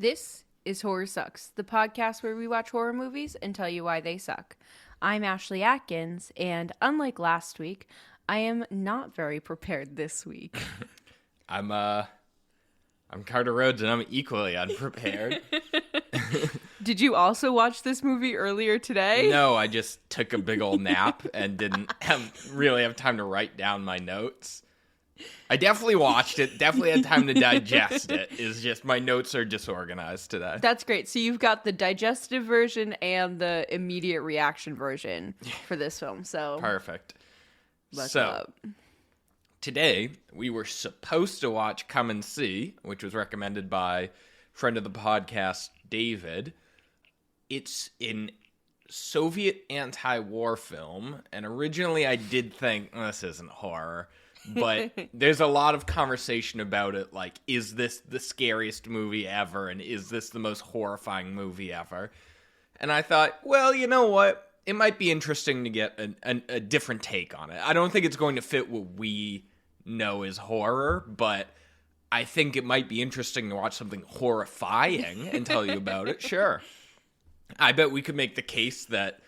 This is Horror Sucks, the podcast where we watch horror movies and tell you why they suck. I'm Ashley Atkins, and unlike last week, I am not very prepared this week. I'm Carter Rhodes, and I'm equally unprepared. Did you also watch this movie earlier today? No, I just took a big old nap and didn't really have time to write down my notes. I definitely watched it, definitely had time to digest it. It's just my notes are disorganized today. That's great. So you've got the digestive version and the immediate reaction version for this film. So Perfect. Buckle up. Today, we were supposed to watch Come and See, which was recommended by friend of the podcast, David. It's an Soviet anti-war film, and originally I did think, this isn't horror, but there's a lot of conversation about it, like, is this the scariest movie ever, and is this the most horrifying movie ever? And I thought, well, you know what? It might be interesting to get a different take on it. I don't think it's going to fit what we know is horror, but I think it might be interesting to watch something horrifying and tell you about it. Sure. I bet we could make the case that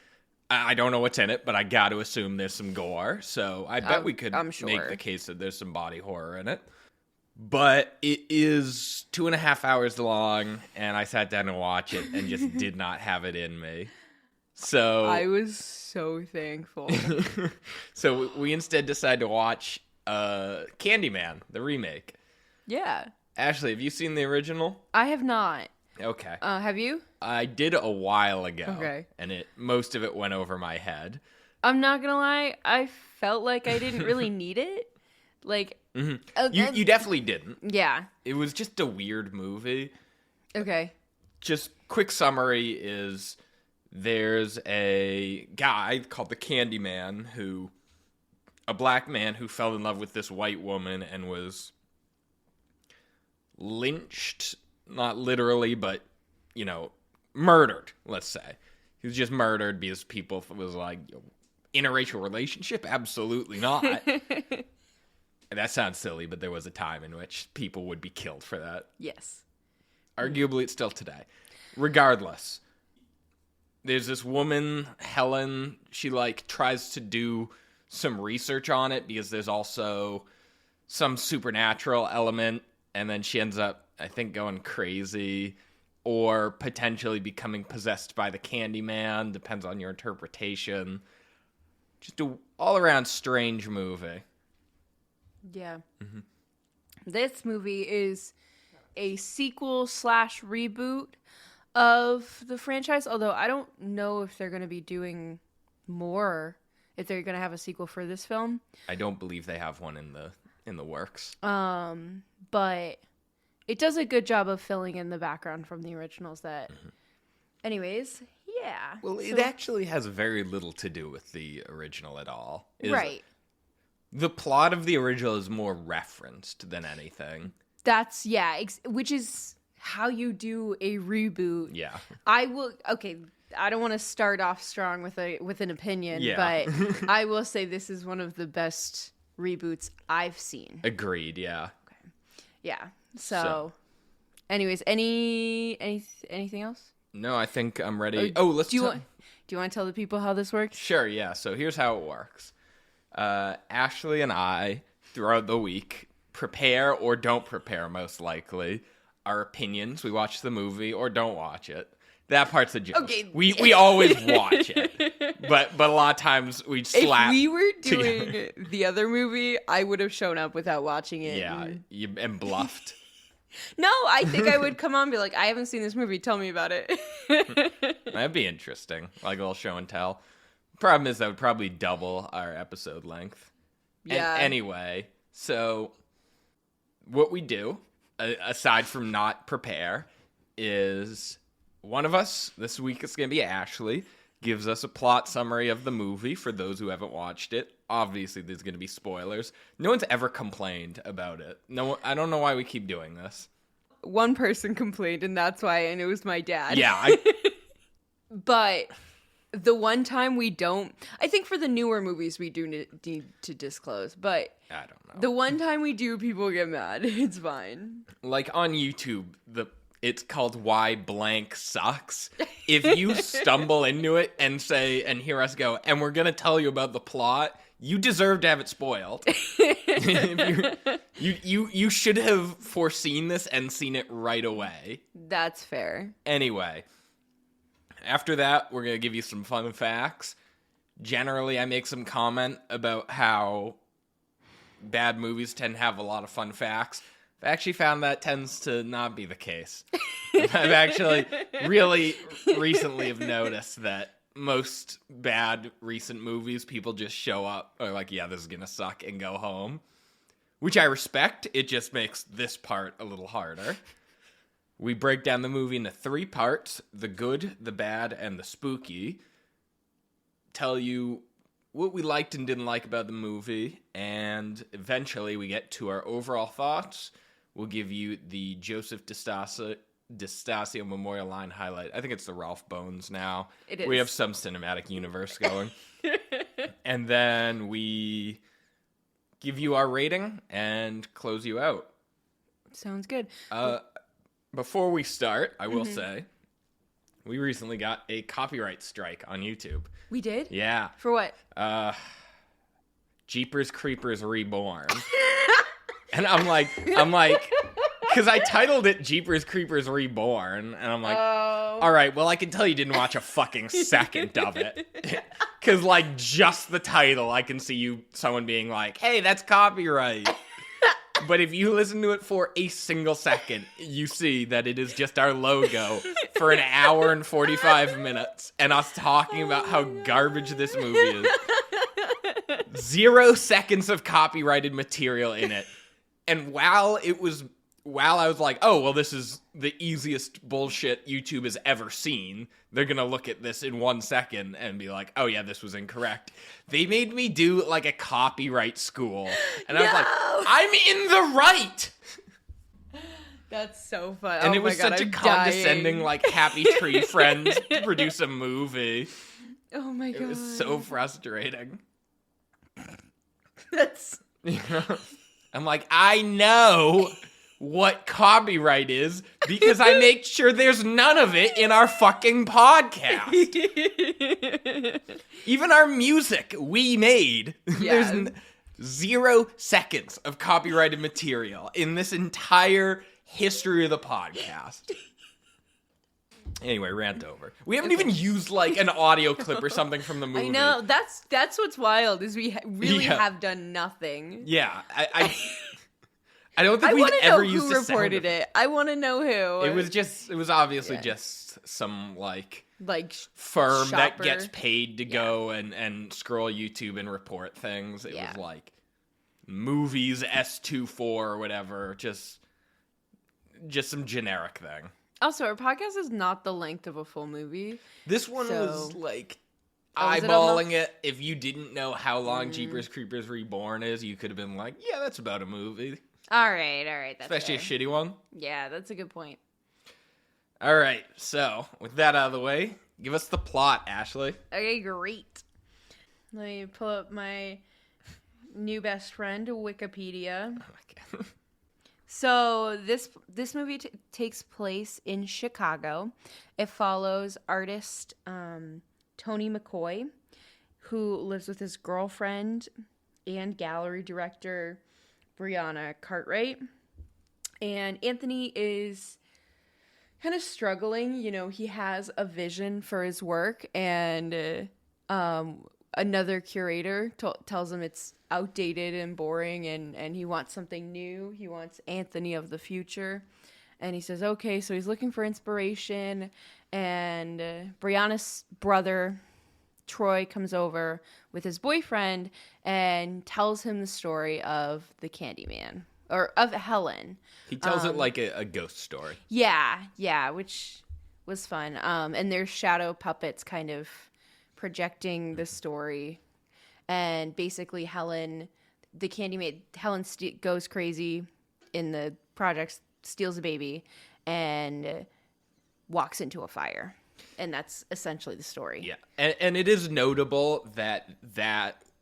I don't know what's in it, but I got to assume there's some gore. So I bet we could make the case that there's some body horror in it. But it is 2.5 hours long, and I sat down and watched it and just did not have it in me. So I was so thankful. So we instead decided to watch Candyman, the remake. Yeah. Ashley, have you seen the original? I have not. Okay. Have you? I did a while ago. Okay. And most of it went over my head. I'm not gonna lie, I felt like I didn't really need it. Like, You definitely didn't. Yeah. It was just a weird movie. Okay. Just quick summary is there's a guy called the Candyman a black man who fell in love with this white woman and was lynched, not literally, but, murdered, let's say. He was just murdered because people was like, interracial relationship? Absolutely not. That sounds silly, but there was a time in which people would be killed for that. Yes. Arguably, it's still today. Regardless, there's this woman, Helen, she, tries to do some research on it because there's also some supernatural element, and then she ends up, I think, going crazy or potentially becoming possessed by the Candyman. Depends on your interpretation. Just an all-around strange movie. Yeah. Mm-hmm. This movie is a sequel / reboot of the franchise, although I don't know if they're going to be doing more, if they're going to have a sequel for this film. I don't believe they have one in the works. But it does a good job of filling in the background from the originals that... Mm-hmm. Anyways, yeah. Well, it actually has very little to do with the original at all. Right. The plot of the original is more referenced than anything. That's, which is how you do a reboot. Yeah. I don't want to start off strong with an opinion, but I will say this is one of the best reboots I've seen. Agreed, yeah. Okay. Yeah. So. Anyways, anything else? No, I think I'm ready. Do you want to tell the people how this works? Sure, yeah. So here's how it works. Ashley and I, throughout the week, prepare or don't prepare, most likely, our opinions. We watch the movie or don't watch it. That part's a joke. Okay. We always watch it. But a lot of times we slap. If we were doing the other movie, I would have shown up without watching it. Yeah, and bluffed. No, I think I would come on and be like, I haven't seen this movie. Tell me about it. That'd be interesting. Like a little show and tell. Problem is that would probably double our episode length. Yeah. Anyway, so what we do, aside from not prepare, is one of us, this week it's going to be Ashley, gives us a plot summary of the movie for those who haven't watched it. Obviously, there's going to be spoilers. No one's ever complained about it. No, I don't know why we keep doing this. One person complained, and that's why, and it was my dad. Yeah. But the one time we don't, I think for the newer movies we do need to disclose, but I don't know. The one time we do, people get mad. It's fine. Like on YouTube, It's called Why Blank Sucks. If you stumble into it and hear us go, and we're going to tell you about the plot, you deserve to have it spoiled. you should have foreseen this and seen it right away. That's fair. Anyway, after that, we're going to give you some fun facts. Generally, I make some comment about how bad movies tend to have a lot of fun facts. I've actually found that tends to not be the case. I've actually really recently have noticed that most bad recent movies, people just show up, are like, yeah, this is going to suck, and go home. Which I respect. It just makes this part a little harder. We break down the movie into 3 parts: the good, the bad, and the spooky. Tell you what we liked and didn't like about the movie, and eventually we get to our overall thoughts. We'll give you the Joseph DeStasio Memorial Line highlight. I think it's the Ralph Bones now. It is. We have some cinematic universe going. And then we give you our rating and close you out. Sounds good. Before we start, I will say, we recently got a copyright strike on YouTube. We did? Yeah. For what? Jeepers Creepers Reborn. And I'm like, because I titled it Jeepers Creepers Reborn, and I'm like, all right, well, I can tell you didn't watch a fucking second of it. Because, like, just the title, I can see someone being like, hey, that's copyright. But if you listen to it for a single second, you see that it is just our logo for an hour and 45 minutes, and us talking about how garbage this movie is. 0 seconds of copyrighted material in it. And while I was like, oh, well, this is the easiest bullshit YouTube has ever seen, they're going to look at this in 1 second and be like, oh, yeah, this was incorrect. They made me do, like, a copyright school. And I was like, I'm in the right! That's so fun. And it was such a condescending, like, Happy Tree Friends produce a movie. Oh, my God. It was so frustrating. That's... I'm like, I know what copyright is because I make sure there's none of it in our fucking podcast. Even our music we made. Yeah. There's 0 seconds of copyrighted material in this entire history of the podcast. Anyway, rant over. We haven't even used, like, an audio clip or something from the movie. I know. That's what's wild, is we really have done nothing. Yeah. I don't think I we've ever know used who a sound reported it. I want to know who. It was obviously just some, like firm shopper that gets paid to go and scroll YouTube and report things. It was like movies S24 or whatever, just some generic thing. Also, our podcast is not the length of a full movie. This one was like was it eyeballing it. If you didn't know how long Jeepers Creepers Reborn is, you could have been like, yeah, that's about a movie. All right, that's especially fair. A shitty one. Yeah, that's a good point. All right, so with that out of the way, give us the plot, Ashley. Okay, great. Let me pull up my new best friend, Wikipedia. Oh my God. So this movie takes place in Chicago. It follows artist Tony McCoy, who lives with his girlfriend and gallery director Brianna Cartwright. And Anthony is kind of struggling. You know, he has a vision for his work, and another curator tells him it's outdated and boring, and he wants something new. He wants Anthony of the future. And he says, okay, so he's looking for inspiration. And Brianna's brother, Troy, comes over with his boyfriend and tells him the story of the Candyman, or of Helen. He tells it like a ghost story. Yeah, which was fun. And there's shadow puppets kind of projecting the story. And basically Helen goes crazy in the project, steals a baby, and walks into a fire. And that's essentially the story. Yeah. And it is notable that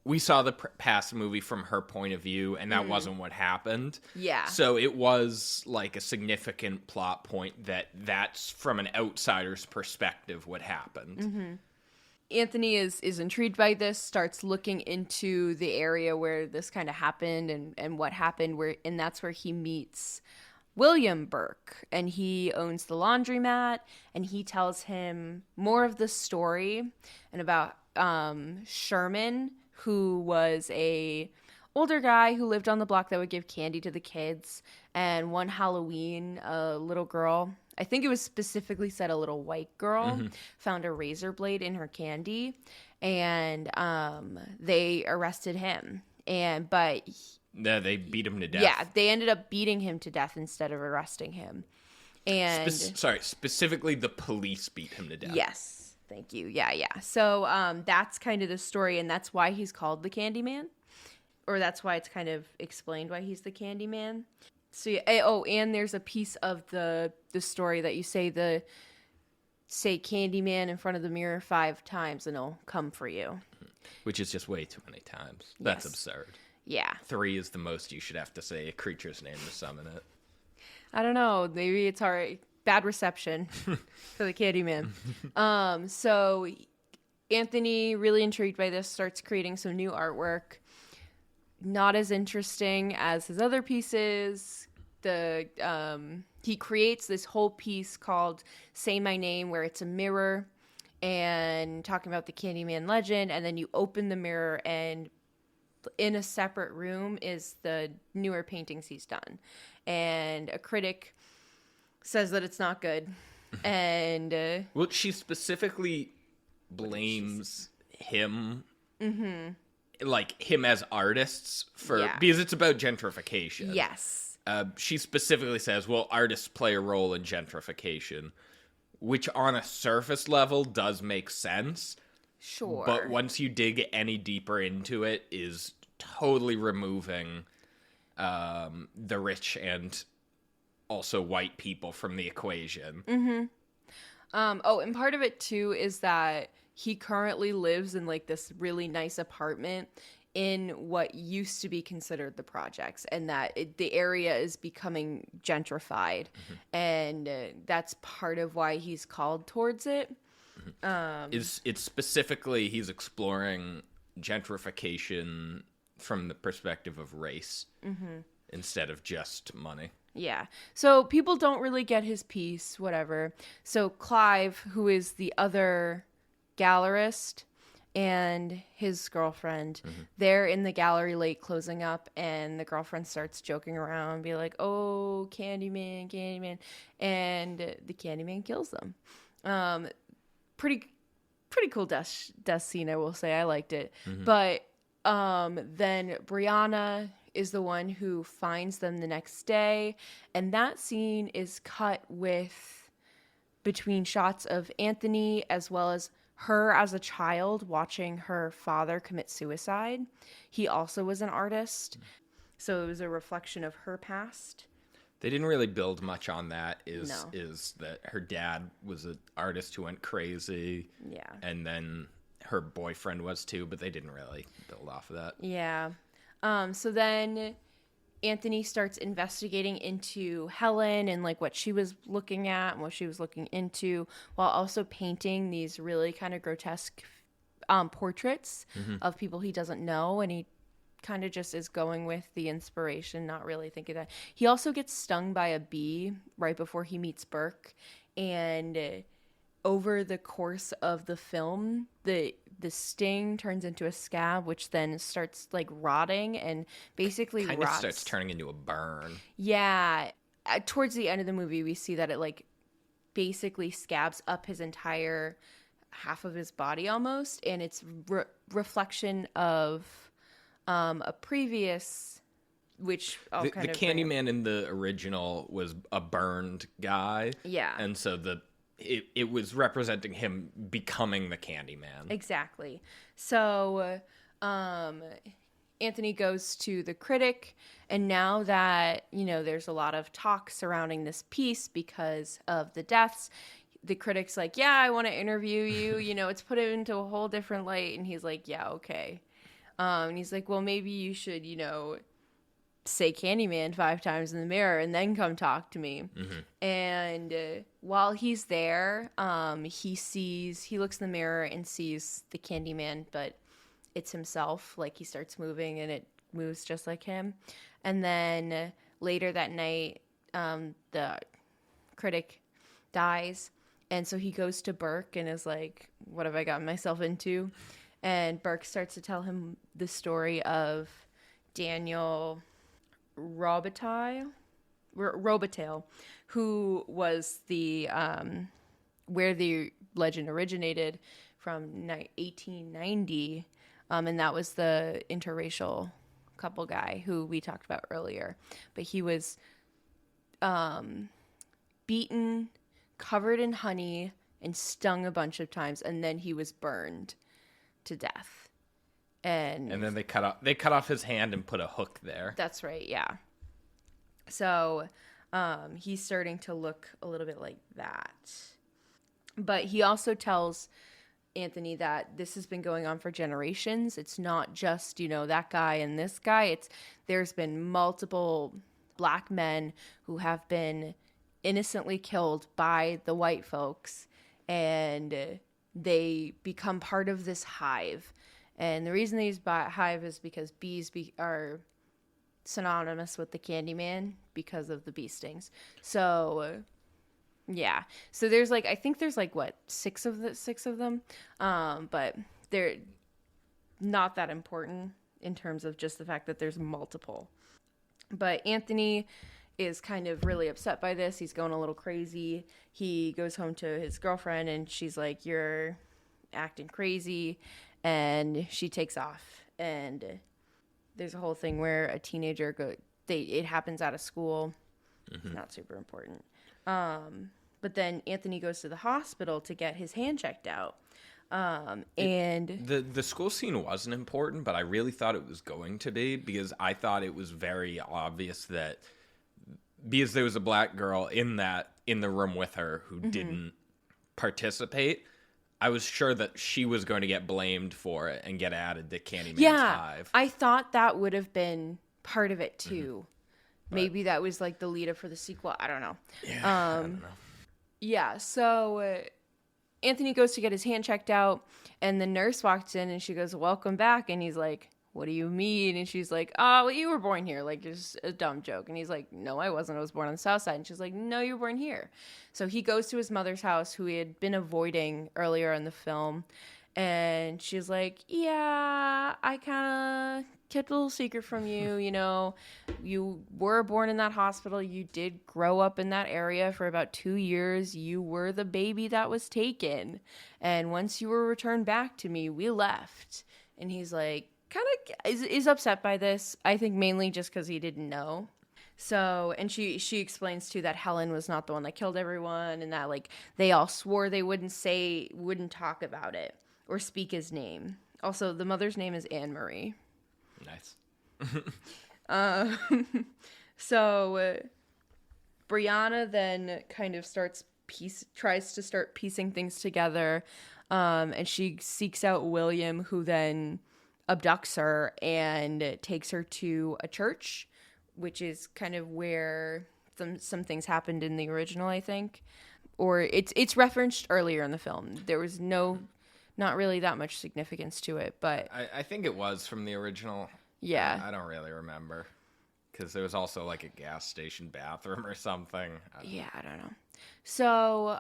we saw the past movie from her point of view, and that wasn't what happened. Yeah. So it was like a significant plot point that's from an outsider's perspective what happened. Anthony is intrigued by this, starts looking into the area where this kind of happened and what happened, and that's where he meets William Burke, and he owns the laundromat, and he tells him more of the story and about Sherman, who was a older guy who lived on the block that would give candy to the kids. And one Halloween, a little girl, I think it was specifically said a little white girl, found a razor blade in her candy, and they arrested him. But No, they beat him to death. yeah, they ended up beating him to death instead of arresting him. And specifically the police beat him to death. yes, thank you. Yeah. So that's kind of the story, and that's why he's called the Candyman, or that's why it's kind of explained why he's the Candyman. So yeah, and there's a piece of the story that you say Candyman in front of the mirror 5 times and it'll come for you. Which is just way too many times. That's absurd. Yeah. 3 is the most you should have to say a creature's name to summon it. I don't know. Maybe it's alright. Bad reception for the Candyman. So Anthony, really intrigued by this, starts creating some new artwork. Not as interesting as his other pieces. He creates this whole piece called Say My Name, where it's a mirror and talking about the Candyman legend, and then you open the mirror, and in a separate room is the newer paintings he's done. And a critic says that it's not good. And well, she specifically blames him, like him as artists because it's about gentrification. Yes. She specifically says, well, artists play a role in gentrification, which on a surface level does make sense. Sure. But once you dig any deeper into it, is totally removing the rich and also white people from the equation. And part of it too is that he currently lives in like this really nice apartment in what used to be considered the projects, and that the area is becoming gentrified, and that's part of why he's called towards it. It's specifically he's exploring gentrification from the perspective of race instead of just money. Yeah. So people don't really get his piece, whatever. So Clive, who is the other gallerist, and his girlfriend, they're in the gallery late closing up, and the girlfriend starts joking around, be like, oh, Candyman, and the Candyman kills them. Pretty cool death scene, I will say. I liked it. But then Brianna is the one who finds them the next day, and that scene is cut with between shots of Anthony as well as her as a child watching her father commit suicide. He also was an artist, so it was a reflection of her past. They didn't really build much on that. Is that her dad was an artist who went crazy. Yeah. And then her boyfriend was too, but they didn't really build off of that. Yeah. So then Anthony starts investigating into Helen and like what she was looking at and what she was looking into, while also painting these really kind of grotesque portraits of people he doesn't know, and he kind of just is going with the inspiration, not really thinking that. He also gets stung by a bee right before he meets Burke, and over the course of the film, the sting turns into a scab, which then starts like rotting and basically kind of starts turning into a burn. Yeah. Towards the end of the movie, we see that it like basically scabs up his entire half of his body almost, and it's reflection of a previous, which I'll the Candyman in the original was a burned guy. Yeah. And so it was representing him becoming the Candyman. Exactly. So Anthony goes to the critic, and now that, there's a lot of talk surrounding this piece because of the deaths, the critic's like, yeah, I want to interview you. It's put it into a whole different light. And he's like, yeah, okay. And he's like, well, maybe you should, say Candyman 5 times in the mirror and then come talk to me. And while he's there, he looks in the mirror and sees the Candyman, but it's himself. Like, he starts moving and it moves just like him. And then later that night, the critic dies. And so he goes to Burke and is like, what have I gotten myself into? And Burke starts to tell him the story of Daniel Robitaille, who was the where the legend originated from 1890, and that was the interracial couple guy who we talked about earlier. But he was beaten, covered in honey, and stung a bunch of times, and then he was burned to death. And then they cut off his hand and put a hook there. That's right, yeah. So he's starting to look a little bit like that. But he also tells Anthony that this has been going on for generations. It's not just, that guy and this guy. There's been multiple black men who have been innocently killed by the white folks, and they become part of this hive. And the reason they use hive is because bees are synonymous with the Candyman because of the bee stings. So, yeah. So there's I think there's six of them, but they're not that important in terms of just the fact that there's multiple. But Anthony is kind of really upset by this. He's going a little crazy. He goes home to his girlfriend, and she's like, "You're acting crazy." And she takes off, and there's a whole thing where a teenager it happens out of school. Not super important. But then Anthony goes to the hospital to get his hand checked out. And the school scene wasn't important, but I really thought it was going to be, because I thought it was very obvious that because there was a black girl in the room with her who didn't participate, I was sure that she was going to get blamed for it and get added to Candyman's hive. I thought that would have been part of it too. Maybe that was the lead up for the sequel. I don't know. Yeah, I don't know. Yeah, so Anthony goes to get his hand checked out, and the nurse walks in and she goes, "Welcome back." And he's like, "What do you mean?" And she's like, "Oh, well, you were born here." It's a dumb joke. And he's like, "No, I wasn't. I was born on the south side." And she's like, "No, you were born here." So he goes to his mother's house, who he had been avoiding earlier in the film. And she's like, "Yeah, I kind of kept a little secret from you. You were born in that hospital. You did grow up in that area for about 2 years. You were the baby that was taken. And once you were returned back to me, we left." And he's like, kind of is upset by this. I think mainly just because he didn't know. So, and she explains too that Helen was not the one that killed everyone, and that they all swore they wouldn't talk about it or speak his name. Also, the mother's name is Anne Marie. Nice. So Brianna then kind of tries to start piecing things together, and she seeks out William, who then abducts her and takes her to a church, which is kind of where some things happened in the original, I think. Or it's referenced earlier in the film. There was not really that much significance to it, but I think it was from the original. Yeah. I don't really remember, because there was also a gas station bathroom or something. I don't know. So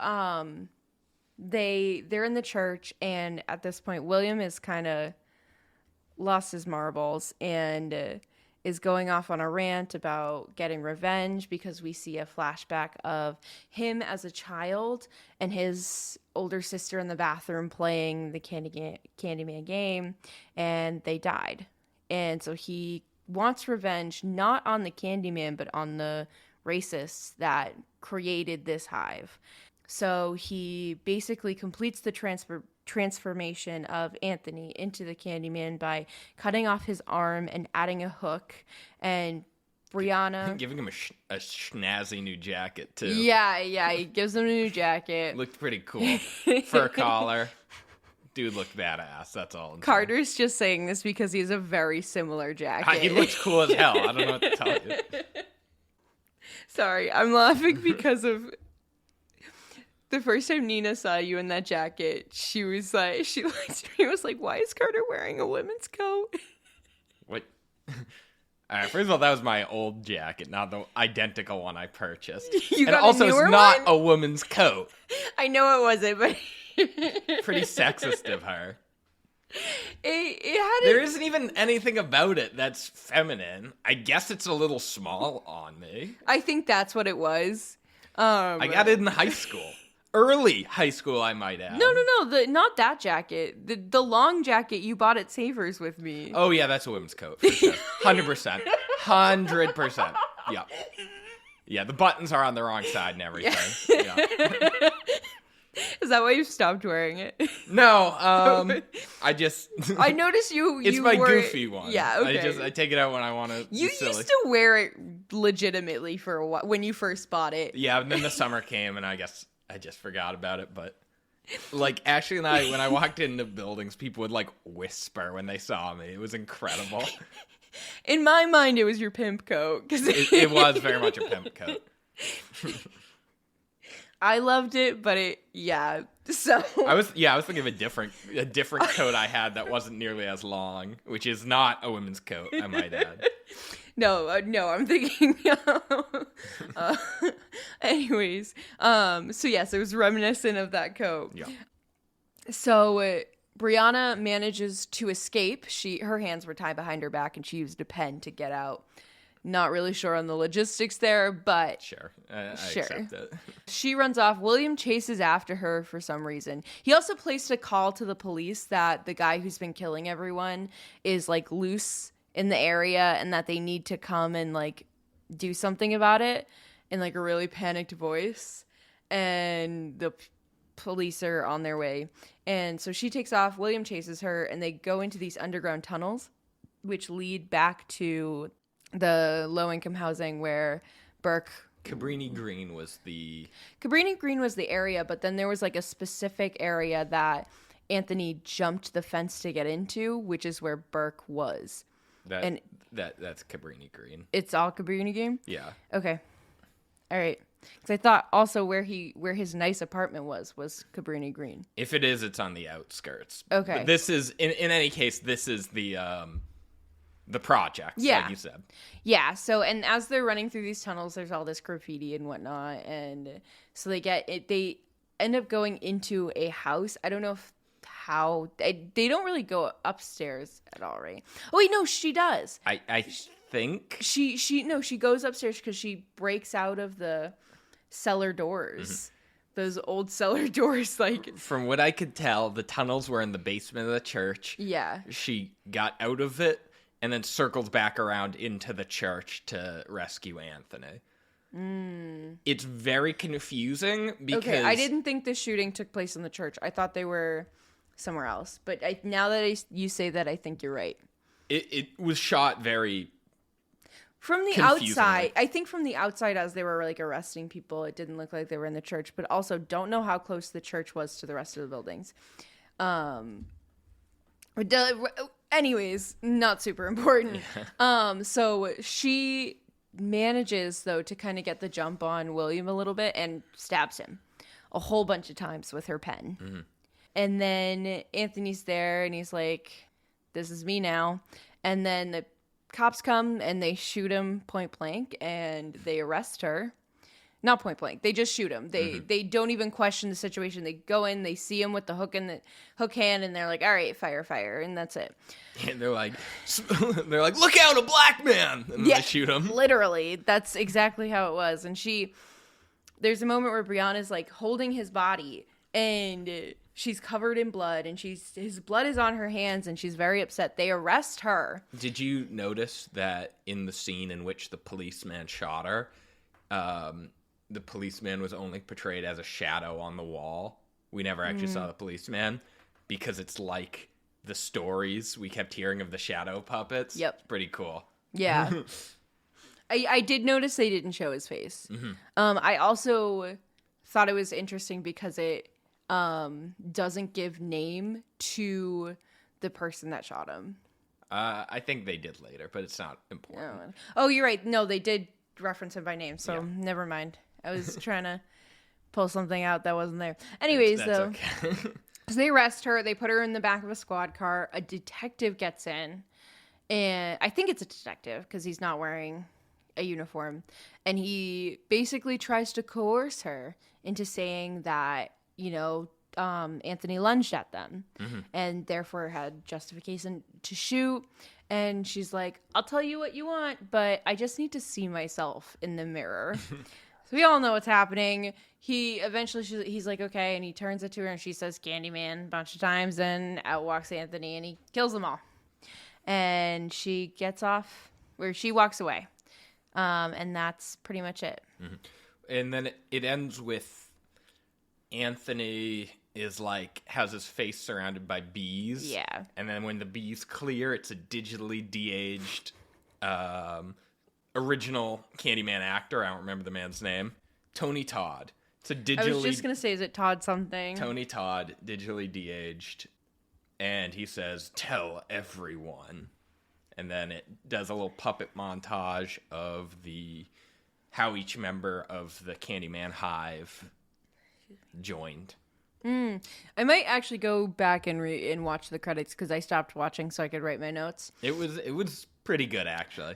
they're in the church, and at this point William is kind of lost his marbles and is going off on a rant about getting revenge, because we see a flashback of him as a child and his older sister in the bathroom playing the Candyman game, and they died. And so he wants revenge, not on the Candyman, but on the racists that created this hive. So he basically completes the transformation of Anthony into the Candyman by cutting off his arm and adding a hook. And Brianna... Giving him a snazzy new jacket, too. Yeah, he gives him a new jacket. Looked pretty cool. Fur collar. Dude looked badass. That's all. I'm saying. Carter's just saying this because he has a very similar jacket. He looks cool as hell. I don't know what to tell you. Sorry, I'm laughing because of the first time Nina saw you in that jacket. She was like, she looked at me and was like, "Why is Carter wearing a women's coat?" What? All right, first of all, that was my old jacket, not the identical one I purchased. You and got also, a newer it's not one? a woman's coat. I know it wasn't, but Pretty sexist of her. it had There isn't even anything about it that's feminine. I guess it's a little small on me. I think that's what it was. I got it in high school. Early high school, I might add. No, not that jacket. The long jacket you bought at Savers with me. Oh, yeah, that's a women's coat, for sure. 100%. 100%. Yeah. Yeah, the buttons are on the wrong side and everything. Yeah. Is that why you stopped wearing it? No, I just... I noticed you. It's you my wore goofy it. one. Yeah, okay. I take it out when I want to You be silly. used to wear it legitimately for a while when you first bought it. Yeah, and then the summer came, and I guess I just forgot about it. But like Ashley and I, when I walked into buildings, people would like whisper when they saw me. It was incredible. In my mind, it was your pimp coat. It was very much a pimp coat. I loved it, but so I was thinking of a different coat I had that wasn't nearly as long, which is not a women's coat, I might add. No, I'm thinking. Anyways, so yes, it was reminiscent of that coat. Yeah. So Brianna manages to escape. Her hands were tied behind her back, and she used a pen to get out. Not really sure on the logistics there, but Sure. I sure. accept it. She runs off. William chases after her for some reason. He also placed a call to the police that the guy who's been killing everyone is like loose in the area and that they need to come and like do something about it in like a really panicked voice. And the police are on their way. And so she takes off. William chases her and they go into these underground tunnels, which lead back to the low-income housing where Burke... Cabrini Green was the area, but then there was like a specific area that Anthony jumped the fence to get into, which is where Burke was. That's Cabrini Green. It's all Cabrini Green? Yeah. Okay. All right. Because I thought also where his nice apartment was Cabrini Green. If it is, it's on the outskirts. Okay. But this is in any case, this is the project, yeah. like you said. Yeah, so, and as they're running through these tunnels, there's all this graffiti and whatnot, and so they end up going into a house. I don't know they don't really go upstairs at all, right? Oh, wait, no, she does. I think. She goes upstairs because she breaks out of the cellar doors. Mm-hmm. Those old cellar doors, like... From what I could tell, the tunnels were in the basement of the church. Yeah. She got out of it and then circled back around into the church to rescue Anthony. It's very confusing because... Okay, I didn't think the shooting took place in the church. I thought they were somewhere else. But now that you say that, I think you're right. It was shot very... From the outside, I think from the outside as they were like arresting people, it didn't look like they were in the church, but also don't know how close the church was to the rest of the buildings. Anyways, not super important. Yeah. So she manages though to kind of get the jump on William a little bit and stabs him a whole bunch of times with her pen. Mm-hmm. And then Anthony's there and he's like, "This is me now." And then the cops come and they shoot him point blank and they arrest her. Not point blank. They just shoot him. They don't even question the situation. They go in, they see him with the hook hand, and they're like, "All right, fire," and that's it. And they're like, "Look out, a black man!" And then they shoot him. Literally, that's exactly how it was. And there's a moment where Brianna's like holding his body, and she's covered in blood, and his blood is on her hands, and she's very upset. They arrest her. Did you notice that in the scene in which the policeman shot her, the policeman was only portrayed as a shadow on the wall? We never actually saw the policeman because it's like the stories we kept hearing of the shadow puppets. Yep. It's pretty cool. Yeah. I did notice they didn't show his face. Mm-hmm. I also thought it was interesting because doesn't give name to the person that shot him. I think they did later, but it's not important. Oh, you're right. No, they did reference him by name, so never mind. I was trying to pull something out that wasn't there. Anyways, That's though, okay. so they arrest her. They put her in the back of a squad car. A detective gets in, and I think it's a detective because he's not wearing a uniform, and he basically tries to coerce her into saying that, Anthony lunged at them and therefore had justification to shoot. And she's like, I'll tell you what you want, but I just need to see myself in the mirror. So we all know what's happening. He's like, okay, and he turns it to her and she says Candyman a bunch of times, and out walks Anthony and he kills them all. And she walks away. And that's pretty much it. Mm-hmm. And then it ends with Anthony has his face surrounded by bees. Yeah. And then when the bees clear, it's a digitally de-aged original Candyman actor. I don't remember the man's name. Tony Todd. It's a digitally... I was just going to say, is it Todd something? Tony Todd, digitally de-aged. And he says, tell everyone. And then it does a little puppet montage of how each member of the Candyman hive joined. I might actually go back and watch the credits because I stopped watching so I could write my notes. It was pretty good, actually.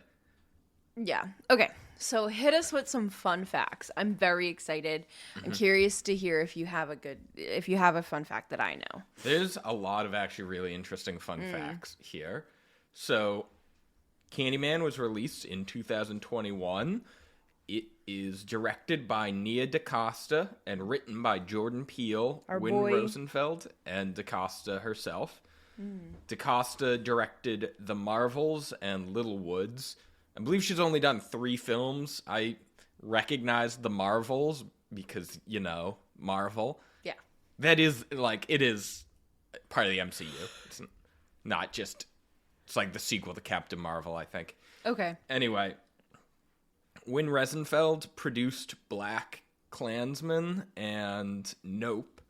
Yeah. Okay. So hit us with some fun facts. I'm very excited. I'm curious to hear if you have a fun fact that I know. There's a lot of actually really interesting fun facts here. So, Candyman was released in 2021. It is directed by Nia DaCosta and written by Jordan Peele, Wynn Rosenfeld, and DaCosta herself. DaCosta directed The Marvels and Little Woods. I believe she's only done 3 films. I recognize The Marvels because, Marvel. Yeah. That is, it is part of the MCU. It's not just... It's like the sequel to Captain Marvel, I think. Okay. Anyway, Wynn Rosenfeld produced Black Klansman and Nope.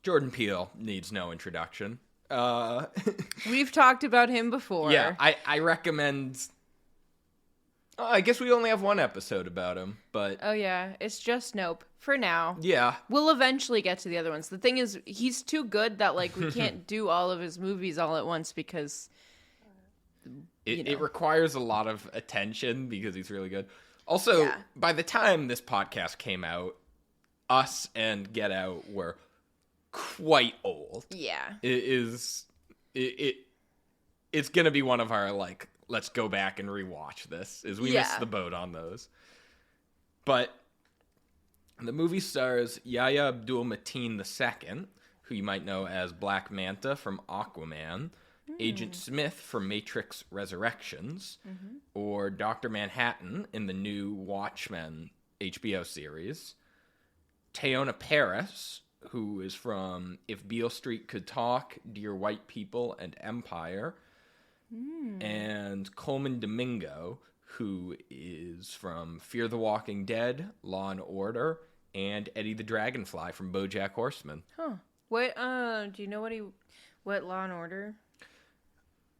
Jordan Peele needs no introduction. We've talked about him before. Yeah, I recommend... I guess we only have one episode about him, but... Oh, yeah. It's just Nope. For now. Yeah. We'll eventually get to the other ones. The thing is, he's too good that, we can't do all of his movies all at once because... It requires a lot of attention because he's really good. Also, by the time this podcast came out, us and Get Out were quite old. Yeah. It's going to be one of our, let's go back and rewatch this, is we missed the boat on those. But the movie stars Yahya Abdul-Mateen II, who you might know as Black Manta from Aquaman, Agent Smith from Matrix Resurrections, or Dr. Manhattan in the new Watchmen HBO series. Teyonah Parris, who is from If Beale Street Could Talk, Dear White People, and Empire. And Coleman Domingo, who is from Fear the Walking Dead, Law and Order, and Eddie the Dragonfly from BoJack Horseman. Huh. What, do you know what Law and Order?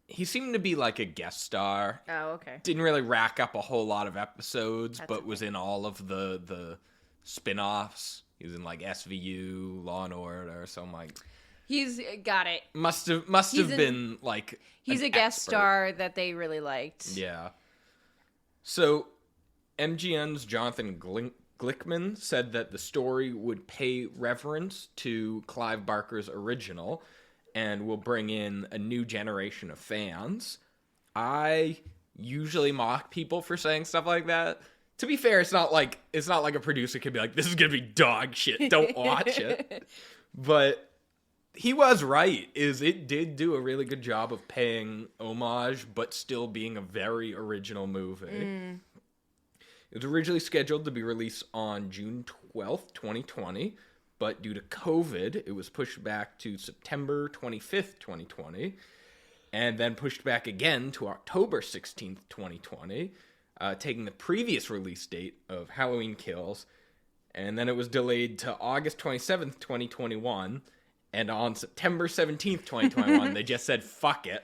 He seemed to be a guest star. Oh, okay. Didn't really rack up a whole lot of episodes, but was in all of the spin-offs. He was in SVU, Law and Order, so I'm like... He's got it. Must have been he's a guest star that they really liked. Yeah. So, MGM's Jonathan Glickman said that the story would pay reverence to Clive Barker's original and will bring in a new generation of fans. I usually mock people for saying stuff like that. To be fair, it's not like a producer could be like, this is gonna be dog shit, don't watch it. But he was right, it did do a really good job of paying homage, but still being a very original movie. It was originally scheduled to be released on June 12th, 2020, but due to COVID, it was pushed back to September 25th, 2020, and then pushed back again to October 16th, 2020, taking the previous release date of Halloween Kills And then it was delayed to August 27th, 2021. And on September 17th, 2021, they just said, fuck it.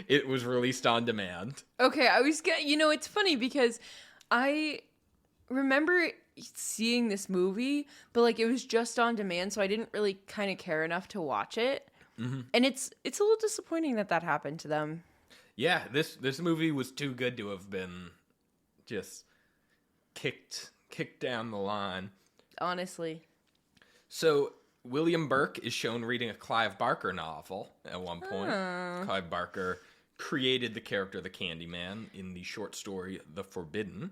It was released on demand. Okay, it's funny because I remember seeing this movie, but like it was just on demand, so I didn't really kind of care enough to watch it. Mm-hmm. And it's a little disappointing that happened to them. Yeah, this movie was too good to have been just kicked down the line. Honestly. So William Burke is shown reading a Clive Barker novel at one point. Clive Barker created the character of the Candyman in the short story The Forbidden.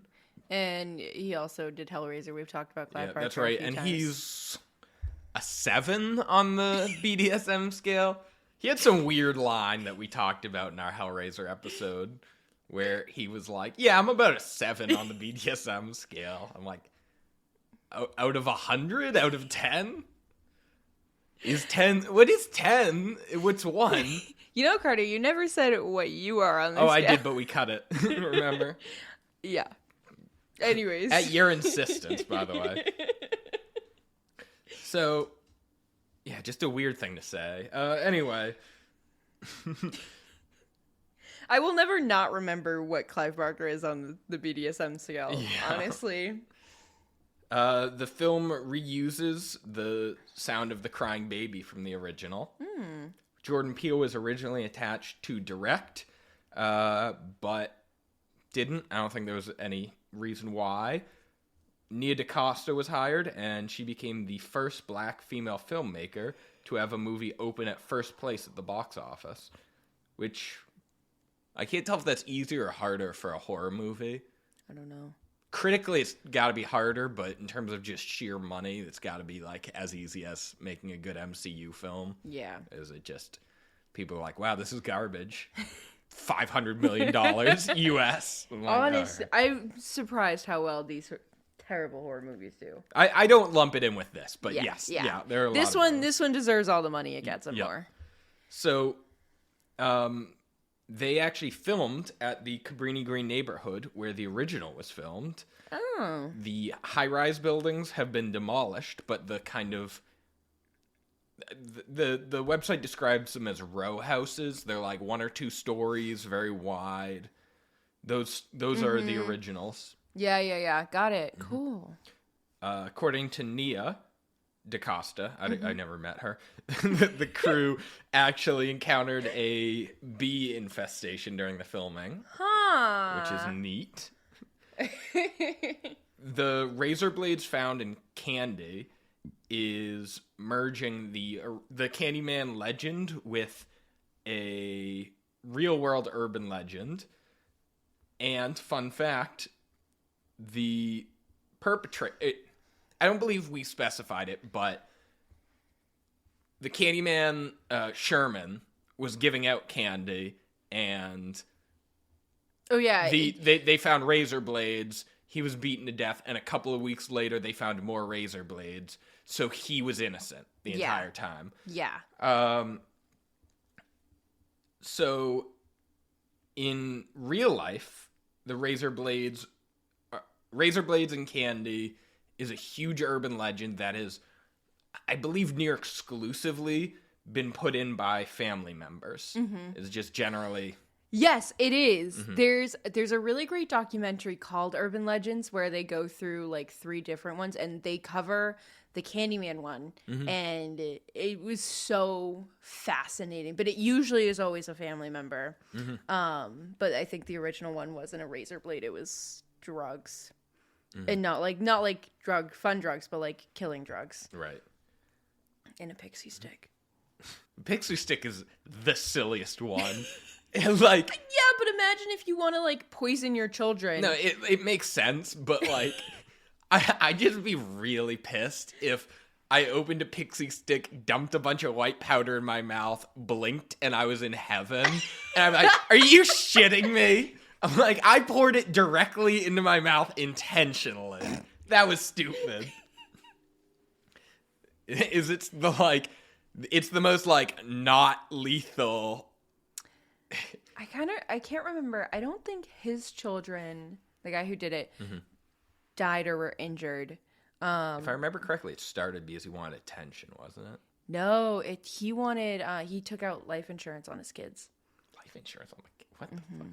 And he also did Hellraiser. We've talked about Clive Barker. That's right. A few and times. He's a 7 on the BDSM scale. He had some weird line that we talked about in our Hellraiser episode where he was like, yeah, I'm about a 7 on the BDSM scale. I'm like, out of 100? Out of 10? Is 10... What is 10? What's 1? You know, Carter, you never said what you are on this Oh, scale. I did, but we cut it. Remember? Yeah. Anyways. At your insistence, by the way. So, yeah, just a weird thing to say. Anyway. I will never not remember what Clive Barker is on the BDSM scale, honestly. The film reuses the sound of the crying baby from the original. Jordan Peele was originally attached to direct, but didn't. I don't think there was any reason why. Nia DaCosta was hired, and she became the first black female filmmaker to have a movie open at first place at the box office. Which, I can't tell if that's easier or harder for a horror movie. I don't know. Critically, it's got to be harder, but in terms of just sheer money, it's got to be like as easy as making a good MCU film. Yeah. Is it just people are like, wow, this is garbage. $500 million US. Like, honestly, I'm surprised how well these terrible horror movies do. I don't lump it in with this, but yes, there are a lot of those. This one deserves all the money it gets and more. So, they actually filmed at the Cabrini Green neighborhood where the original was filmed. Oh. The high-rise buildings have been demolished, but the kind of... The website describes them as row houses. They're like 1 or 2 stories, very wide. Those are the originals. Yeah. Got it. Cool. According to Nia DaCosta, I never met her, the crew actually encountered a bee infestation during the filming. Huh. Which is neat. The razor blades found in Candy is merging the Candyman legend with a real-world urban legend. And, fun fact, the perpetrator... I don't believe we specified it, but the Candyman, Sherman, was giving out candy, and... Oh, yeah. They found razor blades, he was beaten to death, and a couple of weeks later they found more razor blades, so he was innocent the entire time. Yeah. So, in real life, the razor blades and candy is a huge urban legend that is, I believe, near exclusively been put in by family members. It's just generally... Yes, it is. There's a really great documentary called Urban Legends where they go through like 3 different ones and they cover the Candyman one. And it was so fascinating. But it usually is always a family member. But I think the original one wasn't a razor blade. It was drugs. And not like fun drugs, but like killing drugs. Right. And a pixie stick. Pixie stick is the silliest one. And like, yeah, but imagine if you want to like poison your children. No, it makes sense, but like, I'd just be really pissed if I opened a pixie stick, dumped a bunch of white powder in my mouth, blinked, and I was in heaven. And I'm like, are you shitting me? I'm like, I poured it directly into my mouth intentionally. That was stupid. It's the most like not lethal. I can't remember. I don't think his children, the guy who did it, died or were injured. If I remember correctly, it started because he wanted attention, wasn't it? No, he took out life insurance on his kids. Life insurance on the what the fuck?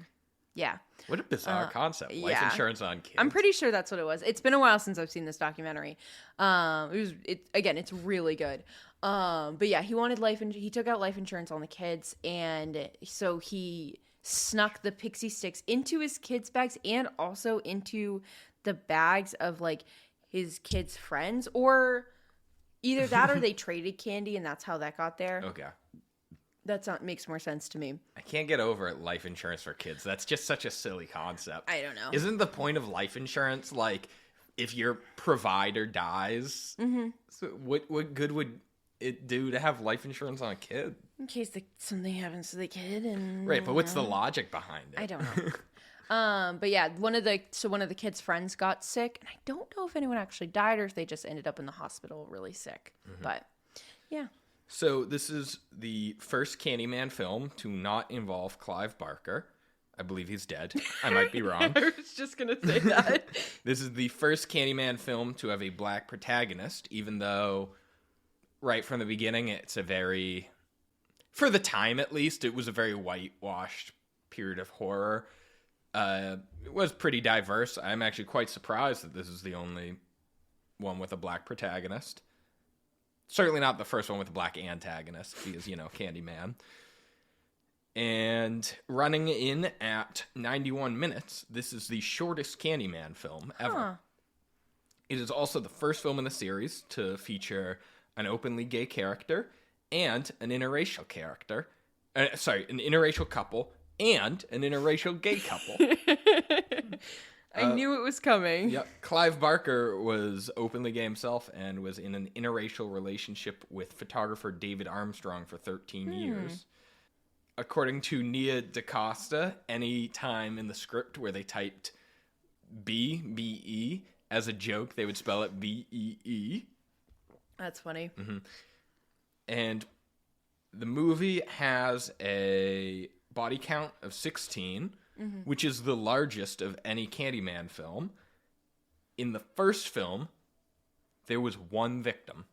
Yeah. What a bizarre concept. Life yeah. insurance on kids. I'm pretty sure that's what it was. It's been a while since I've seen this documentary. It's really good. But yeah, he took out life insurance on the kids, and so he snuck the pixie sticks into his kids' bags and also into the bags of like his kids' friends, or either that or they traded candy and that's how that got there. Okay. Makes more sense to me. I can't get over life insurance for kids. That's just such a silly concept. I don't know. Isn't the point of life insurance like if your provider dies? Mm-hmm. So what good would it do to have life insurance on a kid? In case something happens to the kid, and right. But what's the logic behind it? I don't know. But yeah, one of the kids' friends got sick, and I don't know if anyone actually died or if they just ended up in the hospital really sick. Mm-hmm. But yeah. So this is the first Candyman film to not involve Clive Barker. I believe he's dead. I might be wrong. I was just going to say that. This is the first Candyman film to have a black protagonist, even though right from the beginning it's for the time at least, it was a very whitewashed period of horror. It was pretty diverse. I'm actually quite surprised that this is the only one with a black protagonist. Certainly not the first one with a black antagonist, because, Candyman. And running in at 91 minutes, this is the shortest Candyman film ever. Huh. It is also the first film in the series to feature an openly gay character and an interracial character. An interracial couple and an interracial gay couple. I knew it was coming. Yep. Clive Barker was openly gay himself and was in an interracial relationship with photographer David Armstrong for 13 years. According to Nia DaCosta, any time in the script where they typed B-E, as a joke, they would spell it B-E-E. That's funny. Mm-hmm. And the movie has a body count of 16, which is the largest of any Candyman film. In the first film, there was one victim.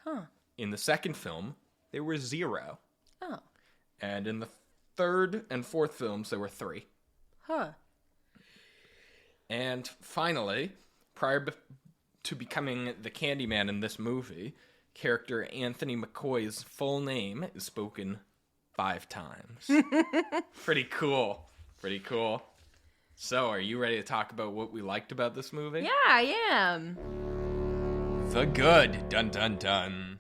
Huh. In the second film, there were 0. Oh. And in the third and fourth films, there were 3. Huh. And finally, prior to becoming the Candyman in this movie, character Anthony McCoy's full name is spoken 5 times. Pretty cool. Pretty cool. So, are you ready to talk about what we liked about this movie? Yeah, I am. The good. Dun, dun, dun.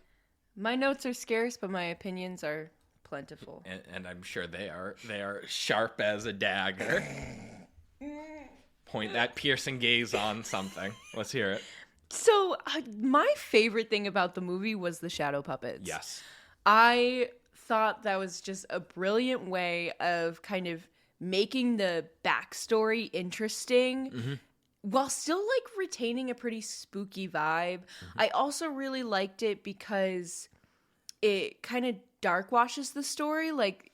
My notes are scarce, but my opinions are plentiful. And I'm sure they are. They are sharp as a dagger. Point that piercing gaze on something. Let's hear it. So, my favorite thing about the movie was the shadow puppets. Yes. I thought that was just a brilliant way of kind of making the backstory interesting while still like retaining a pretty spooky vibe. I also really liked it because it kind of dark washes the story, like,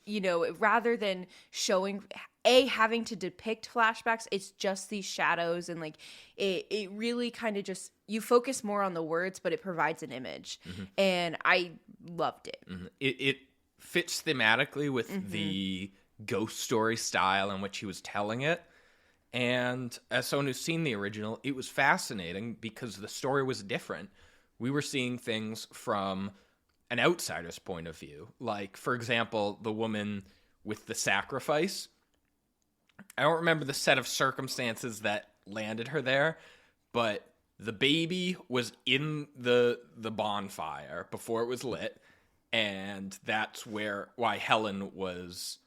rather than showing having to depict flashbacks, it's just these shadows, and like it really kind of just, you focus more on the words, but it provides an image, and I loved it. It fits thematically with the ghost story style in which he was telling it. And as someone who's seen the original, it was fascinating because the story was different. We were seeing things from an outsider's point of view. Like, for example, the woman with the sacrifice. I don't remember the set of circumstances that landed her there, but the baby was in the bonfire before it was lit, and that's why Helen was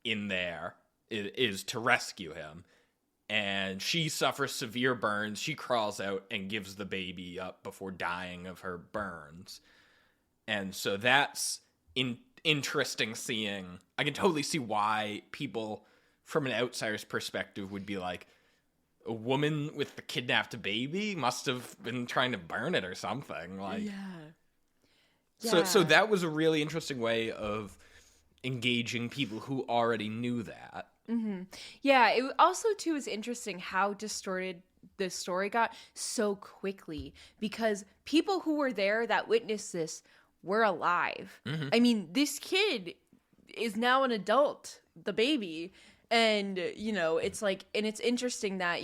in there, is to rescue him. And she suffers severe burns. She crawls out and gives the baby up before dying of her burns. And so that's interesting seeing. I can totally see why people from an outsider's perspective would be like, a woman with the kidnapped baby must have been trying to burn it or something. Like, yeah. So that was a really interesting way of engaging people who already knew that. Yeah, it also too is interesting how distorted the story got so quickly because people who were there that witnessed this were alive. I mean, this kid is now an adult, the baby. And, it's like, and it's interesting that,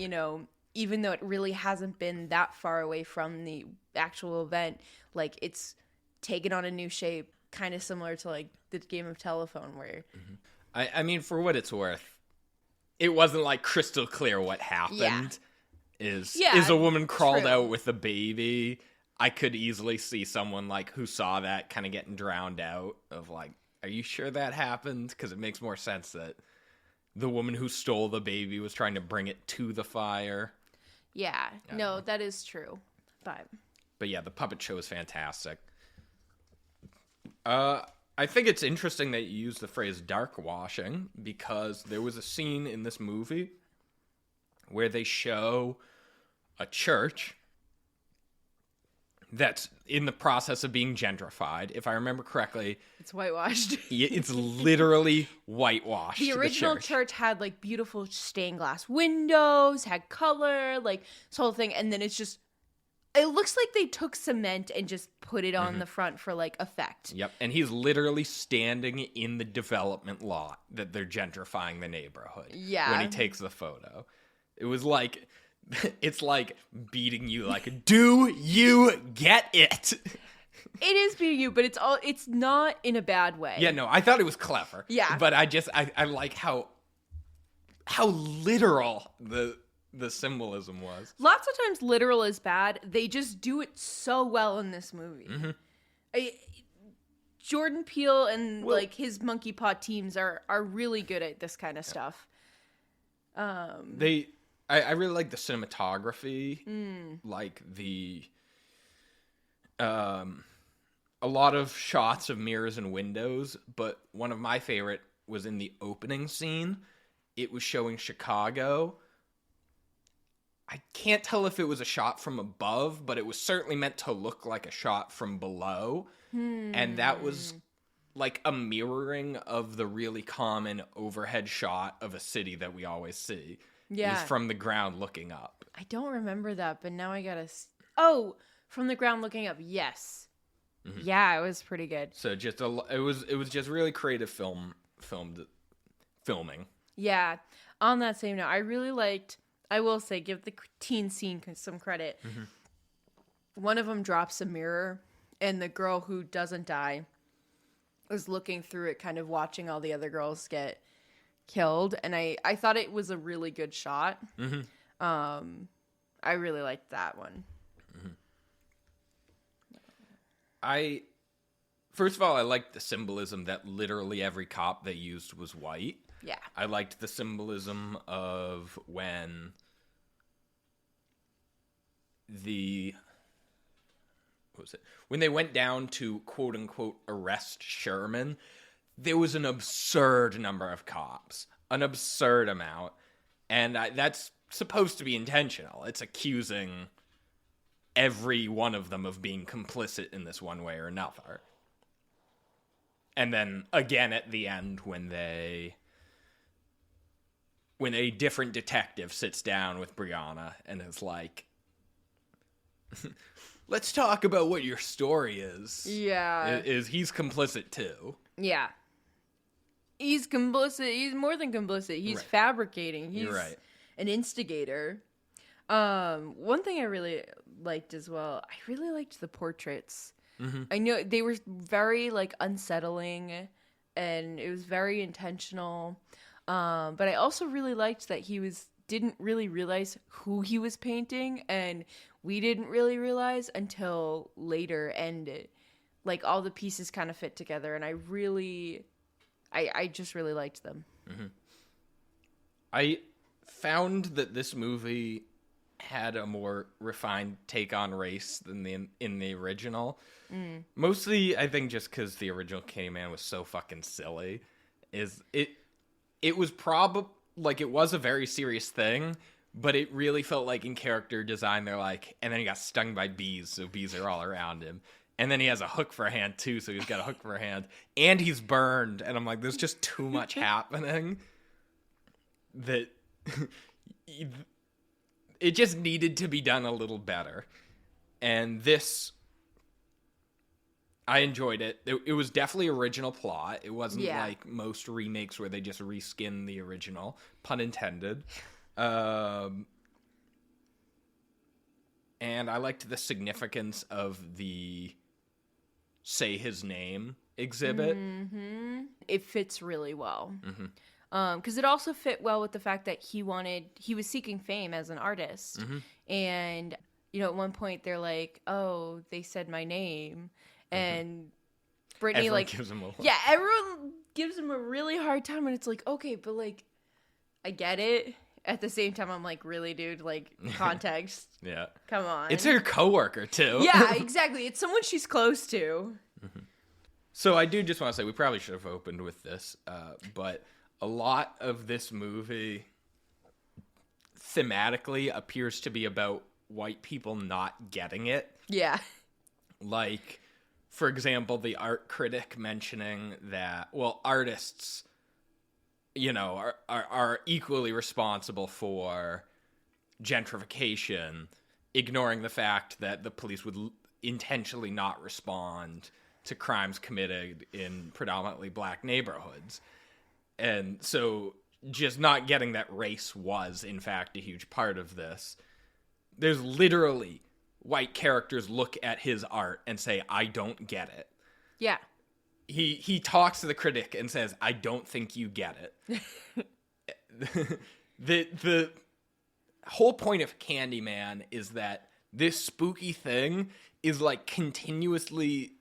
even though it really hasn't been that far away from the actual event, like it's taken on a new shape, kind of similar to like the game of telephone where I mean, for what it's worth, it wasn't like crystal clear what happened. Is a woman crawled out with a baby. I could easily see someone like who saw that kind of getting drowned out of like, are you sure that happened? Because it makes more sense that the woman who stole the baby was trying to bring it to the fire. Yeah, no, that is true. But yeah, the puppet show is fantastic. I think it's interesting that you use the phrase dark washing because there was a scene in this movie where they show a church that's in the process of being gentrified. If I remember correctly, it's whitewashed. It's literally whitewashed. The original church had like beautiful stained glass windows, had color, like this whole thing, and then it looks like they took cement and just put it on the front for like effect. Yep, and he's literally standing in the development lot that they're gentrifying the neighborhood. Yeah. When he takes the photo. It was like, it's like beating you like, do you get it? It is beating you, but it's not in a bad way. Yeah, no, I thought it was clever. Yeah. But I like how literal the symbolism was. Lots of times literal is bad. They just do it so well in this movie. Jordan Peele and like his Monkey Paw teams are really good at this kind of stuff. I really like the cinematography, like a lot of shots of mirrors and windows, but one of my favorite was in the opening scene. It was showing Chicago. I can't tell if it was a shot from above, but it was certainly meant to look like a shot from below. And that was like a mirroring of the really common overhead shot of a city that we always see. Yeah. Is from the ground looking up. I don't remember that, but now I gotta... Oh, from the ground looking up. Yes. Yeah, it was pretty good. So just it was just really creative filming. Yeah. On that same note, I really liked... I will say, give the teen scene some credit. One of them drops a mirror, and the girl who doesn't die was looking through it, kind of watching all the other girls get killed, and I thought it was a really good shot. I really liked that one. First of all, I liked the symbolism that literally every cop they used was white. Yeah. I liked the symbolism of when when they went down to quote unquote arrest Sherman, there was an absurd number of cops, an absurd amount. And that's supposed to be intentional. It's accusing every one of them of being complicit in this one way or another. And then again at the end when a different detective sits down with Brianna and is like, let's talk about what your story is. Yeah. Is he's complicit too. Yeah. He's complicit. He's more than complicit. He's fabricating. He's an instigator. One thing I really liked as well, I really liked the portraits. I know they were very like unsettling and it was very intentional. But I also really liked that he didn't really realize who he was painting, and we didn't really realize until later, and like all the pieces kind of fit together, and I just really liked them. I found that this movie had a more refined take on race than in the original. Mostly, I think, just because the original Candyman was so fucking silly. It was probably, like, it was a very serious thing, but it really felt like in character design, they're like, and then he got stung by bees, so bees are all around him. And then he has a hook for a hand, too, so he's got a hook for a hand. And he's burned, and I'm like, there's just too much happening that it just needed to be done a little better. And this, I enjoyed it. It was definitely original plot. It wasn't like most remakes where they just reskin the original, pun intended. And I liked the significance of the say his name exhibit. Mm-hmm. It fits really well. Because it also fit well with the fact that he was seeking fame as an artist. And, you know, at one point they're like, oh, they said my name. And Brittany, Everyone like, gives him a everyone gives him a really hard time. And it's like, okay, but like, I get it. At the same time, I'm like, really, dude? Like, context. Yeah. Come on. It's her coworker, too. Yeah, exactly. It's someone she's close to. So I do just want to say, we probably should have opened with this, but a lot of this movie thematically appears to be about white people not getting it. Yeah. Like, for example, the art critic mentioning that, well, artists, you know, are equally responsible for gentrification, ignoring the fact that the police would intentionally not respond to crimes committed in predominantly black neighborhoods. And so just not getting that race was, in fact, a huge part of this. There's literally white characters look at his art and say, I don't get it. Yeah. He talks to the critic and says, I don't think you get it. The whole point of Candyman is that this spooky thing is like continuously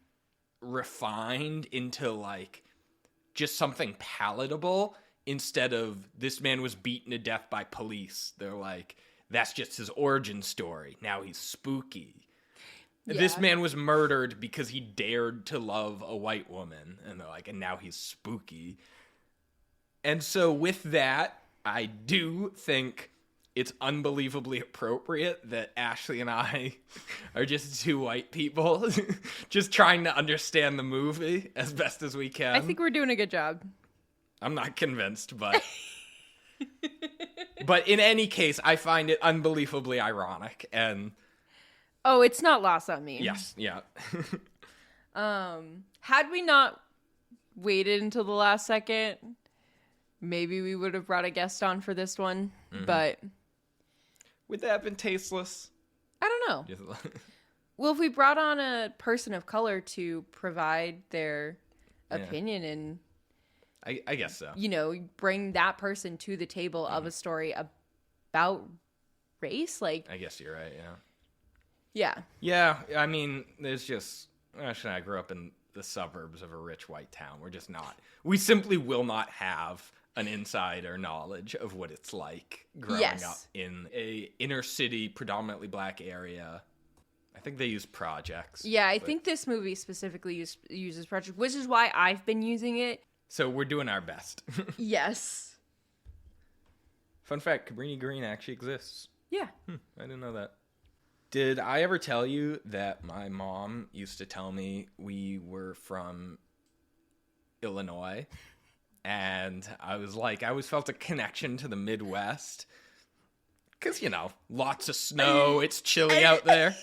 refined into like just something palatable instead of this man was beaten to death by police. They're like, that's just his origin story. Now he's spooky. Yeah. This man was murdered because he dared to love a white woman. And they're like, and now he's spooky. And so with that, I do think it's unbelievably appropriate that Ashley and I are just two white people just trying to understand the movie as best as we can. I think we're doing a good job. I'm not convinced, but but in any case, I find it unbelievably ironic. And oh, it's not lost on me. Yes, yeah. Had we not waited until the last second, maybe we would have brought a guest on for this one, but would that have been tasteless? I don't know. Well, if we brought on a person of color to provide their opinion and I guess so. You know, bring that person to the table of a story about race, like I guess you're right, yeah. Yeah. Yeah, I mean, there's just actually I grew up in the suburbs of a rich white town. We're just not. We simply will not have an insider knowledge of what it's like growing up in a inner city, predominantly black area. I think they use projects. Yeah, I think this movie specifically uses projects, which is why I've been using it. So we're doing our best. Yes. Fun fact, Cabrini Green actually exists. Yeah. I didn't know that. Did I ever tell you that my mom used to tell me we were from Illinois? And I was like, I always felt a connection to the Midwest. Because, you know, lots of snow, it's chilly out there.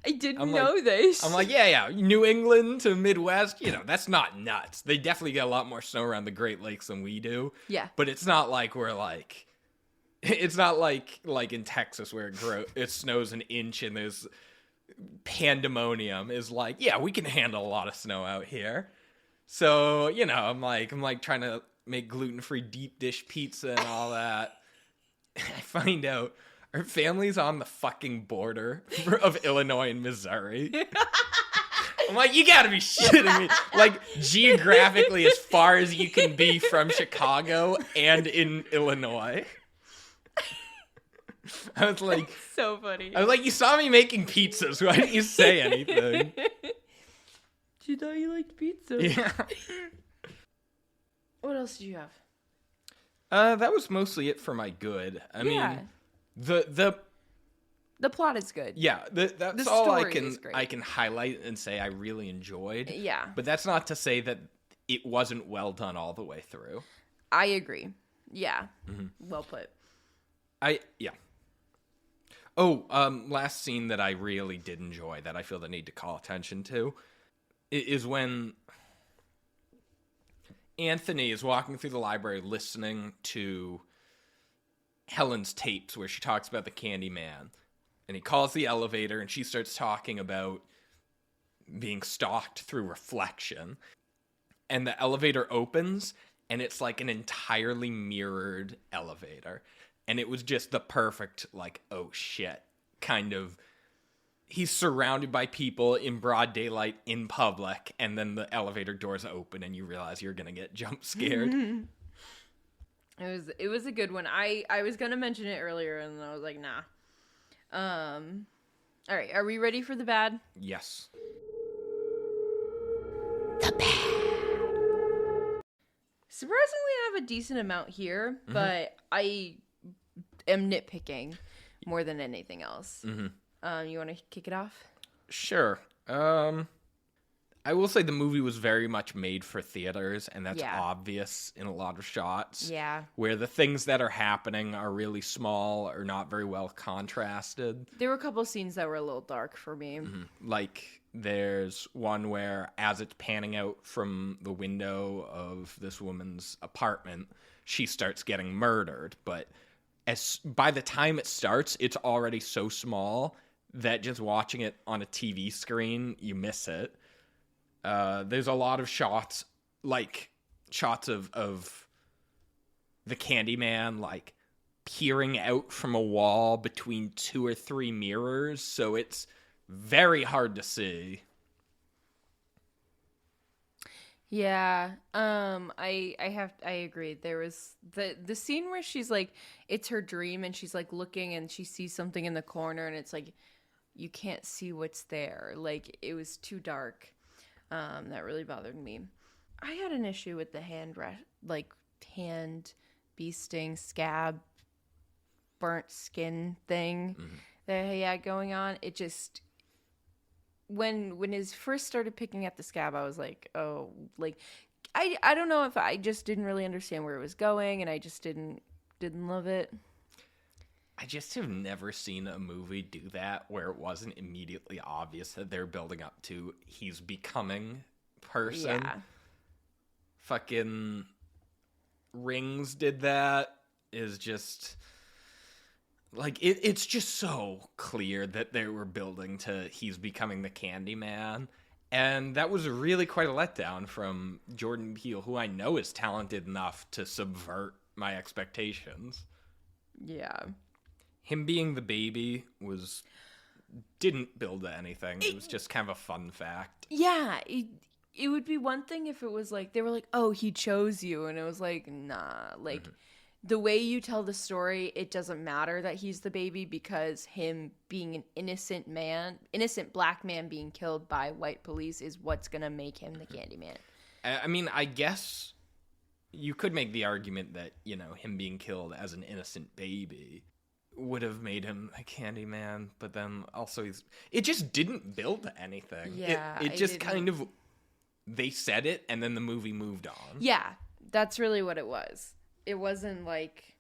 I didn't know this. I'm like, yeah, New England to Midwest, you know, that's not nuts. They definitely get a lot more snow around the Great Lakes than we do. Yeah. But it's not like we're like, it's not like in Texas where it snows an inch and there's pandemonium. Is like, yeah, we can handle a lot of snow out here. So, you know, I'm like trying to make gluten-free deep dish pizza and all that. And I find out our family's on the fucking border of Illinois and Missouri. I'm like, you gotta be shitting me. Like, geographically as far as you can be from Chicago and in Illinois. I was like... That's so funny. I was like, you saw me making pizzas. Why didn't you say anything? She thought you liked pizza. Yeah. What else did you have? That was mostly it for my good. I mean, the plot is good. Yeah, that's all I can highlight and say I really enjoyed. Yeah. But that's not to say that it wasn't well done all the way through. I agree. Yeah. Mm-hmm. Well put. Last scene that I really did enjoy that I feel the need to call attention to is when Anthony is walking through the library listening to Helen's tapes where she talks about the Candyman. And he calls the elevator and she starts talking about being stalked through reflection. And the elevator opens and it's like an entirely mirrored elevator. And it was just the perfect, like, oh shit, kind of. He's surrounded by people in broad daylight in public, and then the elevator doors open, and you realize you're gonna get jump scared. It was a good one. I was gonna mention it earlier, and I was like, nah. All right, are we ready for the bad? Yes. The bad. Surprisingly, I have a decent amount here, but I am nitpicking more than anything else. You want to kick it off? Sure. I will say the movie was very much made for theaters, and that's obvious in a lot of shots. Yeah. Where the things that are happening are really small or not very well contrasted. There were a couple of scenes that were a little dark for me. Like, there's one where, as it's panning out from the window of this woman's apartment, she starts getting murdered. But by the time it starts, it's already so small that just watching it on a TV screen, you miss it. There's a lot of shots of the Candyman, like, peering out from a wall between 2 or 3 mirrors, so it's very hard to see. Yeah, I agree. There was the scene where she's like, it's her dream, and she's like looking, and she sees something in the corner, and it's like, you can't see what's there. Like, it was too dark. That really bothered me. I had an issue with the hand bee sting, scab, burnt skin thing that he had going on. It just, when his first started picking at the scab, I was like, oh, like, I don't know if I just didn't really understand where it was going, and I just didn't love it. I just have never seen a movie do that where it wasn't immediately obvious that they're building up to he's becoming person. Yeah. Fucking Rings did that. Is just like it's just so clear that they were building to he's becoming the Candyman. And that was really quite a letdown from Jordan Peele, who I know is talented enough to subvert my expectations. Yeah. Him being the baby didn't build to anything. It was just kind of a fun fact. Yeah, it would be one thing if it was like, they were like, oh, he chose you. And it was like, nah. Like, the way you tell the story, it doesn't matter that he's the baby, because him being an innocent black man being killed by white police is what's going to make him the Candyman. I mean, I guess you could make the argument that, you know, him being killed as an innocent baby would have made him a Candyman, but then also it just didn't build to anything. Yeah, it just kind of, they said it and then the movie moved on. Yeah, that's really what it was. It wasn't like,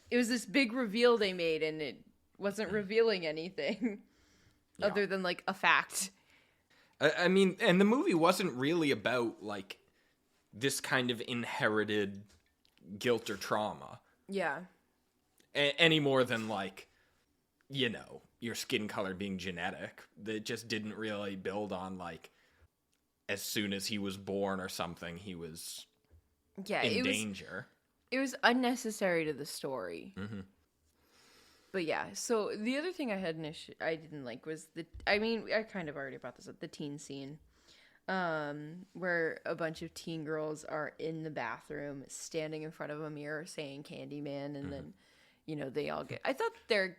it was this big reveal they made, and it wasn't revealing anything other than like a fact. I mean, and the movie wasn't really about like this kind of inherited guilt or trauma. Yeah. Any more than, like, you know, your skin color being genetic. It just didn't really build on, like, as soon as he was born or something, he was in danger. It was unnecessary to the story. But yeah, so the other thing I had an issue I didn't like was I kind of already brought this up, the teen scene. Where a bunch of teen girls are in the bathroom standing in front of a mirror saying Candyman, and then, you know, they all get, I thought their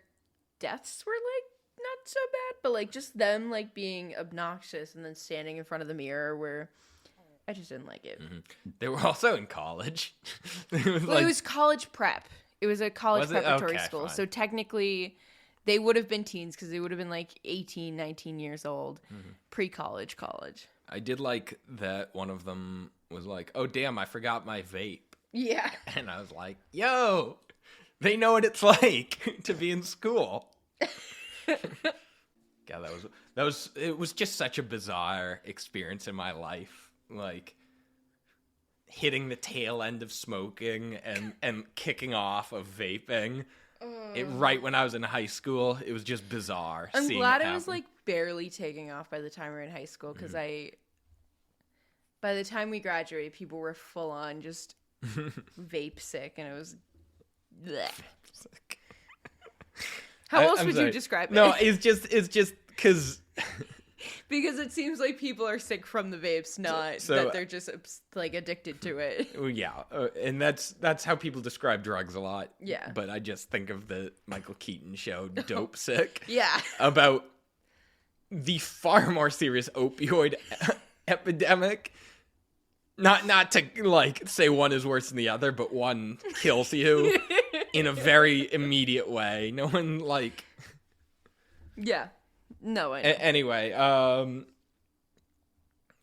deaths were like not so bad, but like just them like being obnoxious and then standing in front of the mirror, where I just didn't like it. They were also in college. It was college prep. It was a college preparatory school. Fine. So technically they would have been teens, because they would have been like 18, 19 years old, pre-college, college. I did like that one of them was like, oh, damn, I forgot my vape. Yeah. And I was like, yo, they know what it's like to be in school. God, it was just such a bizarre experience in my life. Like hitting the tail end of smoking and kicking off of vaping. Right when I was in high school, it was just bizarre. I'm glad it was like barely taking off by the time we were in high school, because by the time we graduated, people were full on just vape sick, and it was. Bleh. How else would you describe it? No, it's just because. Because it seems like people are sick from the vapes, not that they're just like addicted to it. Yeah, and that's how people describe drugs a lot. Yeah. But I just think of the Michael Keaton show, Dope Sick. Yeah. About the far more serious opioid epidemic. Not to like say one is worse than the other, but one kills you in a very immediate way. No one like. Yeah. No, I know. Anyway,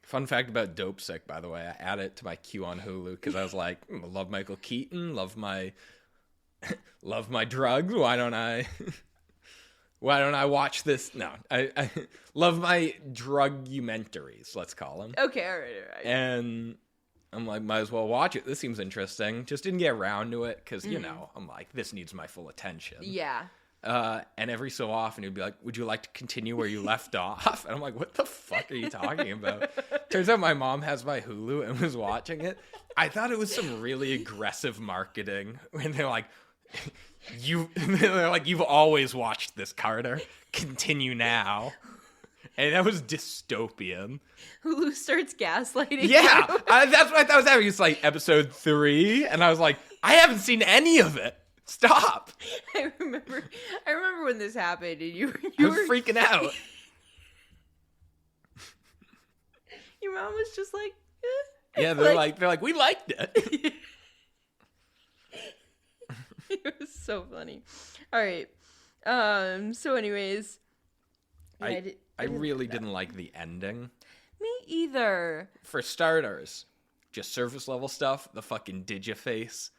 fun fact about Dope Sick, by the way. I added it to my queue on Hulu because I was like, I love Michael Keaton, love my drugs. Why don't I watch this? No, I love my drug-umentaries, let's call them. Okay, all right. And I'm like, might as well watch it. This seems interesting. Just didn't get around to it because, you know, I'm like, this needs my full attention. Yeah. And every so often he'd be like, would you like to continue where you left off? And I'm like, what the fuck are you talking about? Turns out my mom has my Hulu and was watching it. I thought it was some really aggressive marketing when they're like, you've always watched this, Carter. Continue now. And that was dystopian. Hulu starts gaslighting. Yeah, that's what I thought was happening. It's like episode 3, and I was like, I haven't seen any of it. Stop. I remember when this happened, and you I were was freaking out. Your mom was just like, Yeah, they're like, we liked it. It was so funny. All right. So anyways, I really didn't like the ending. Me either. For starters, just surface level stuff, the fucking Digiface.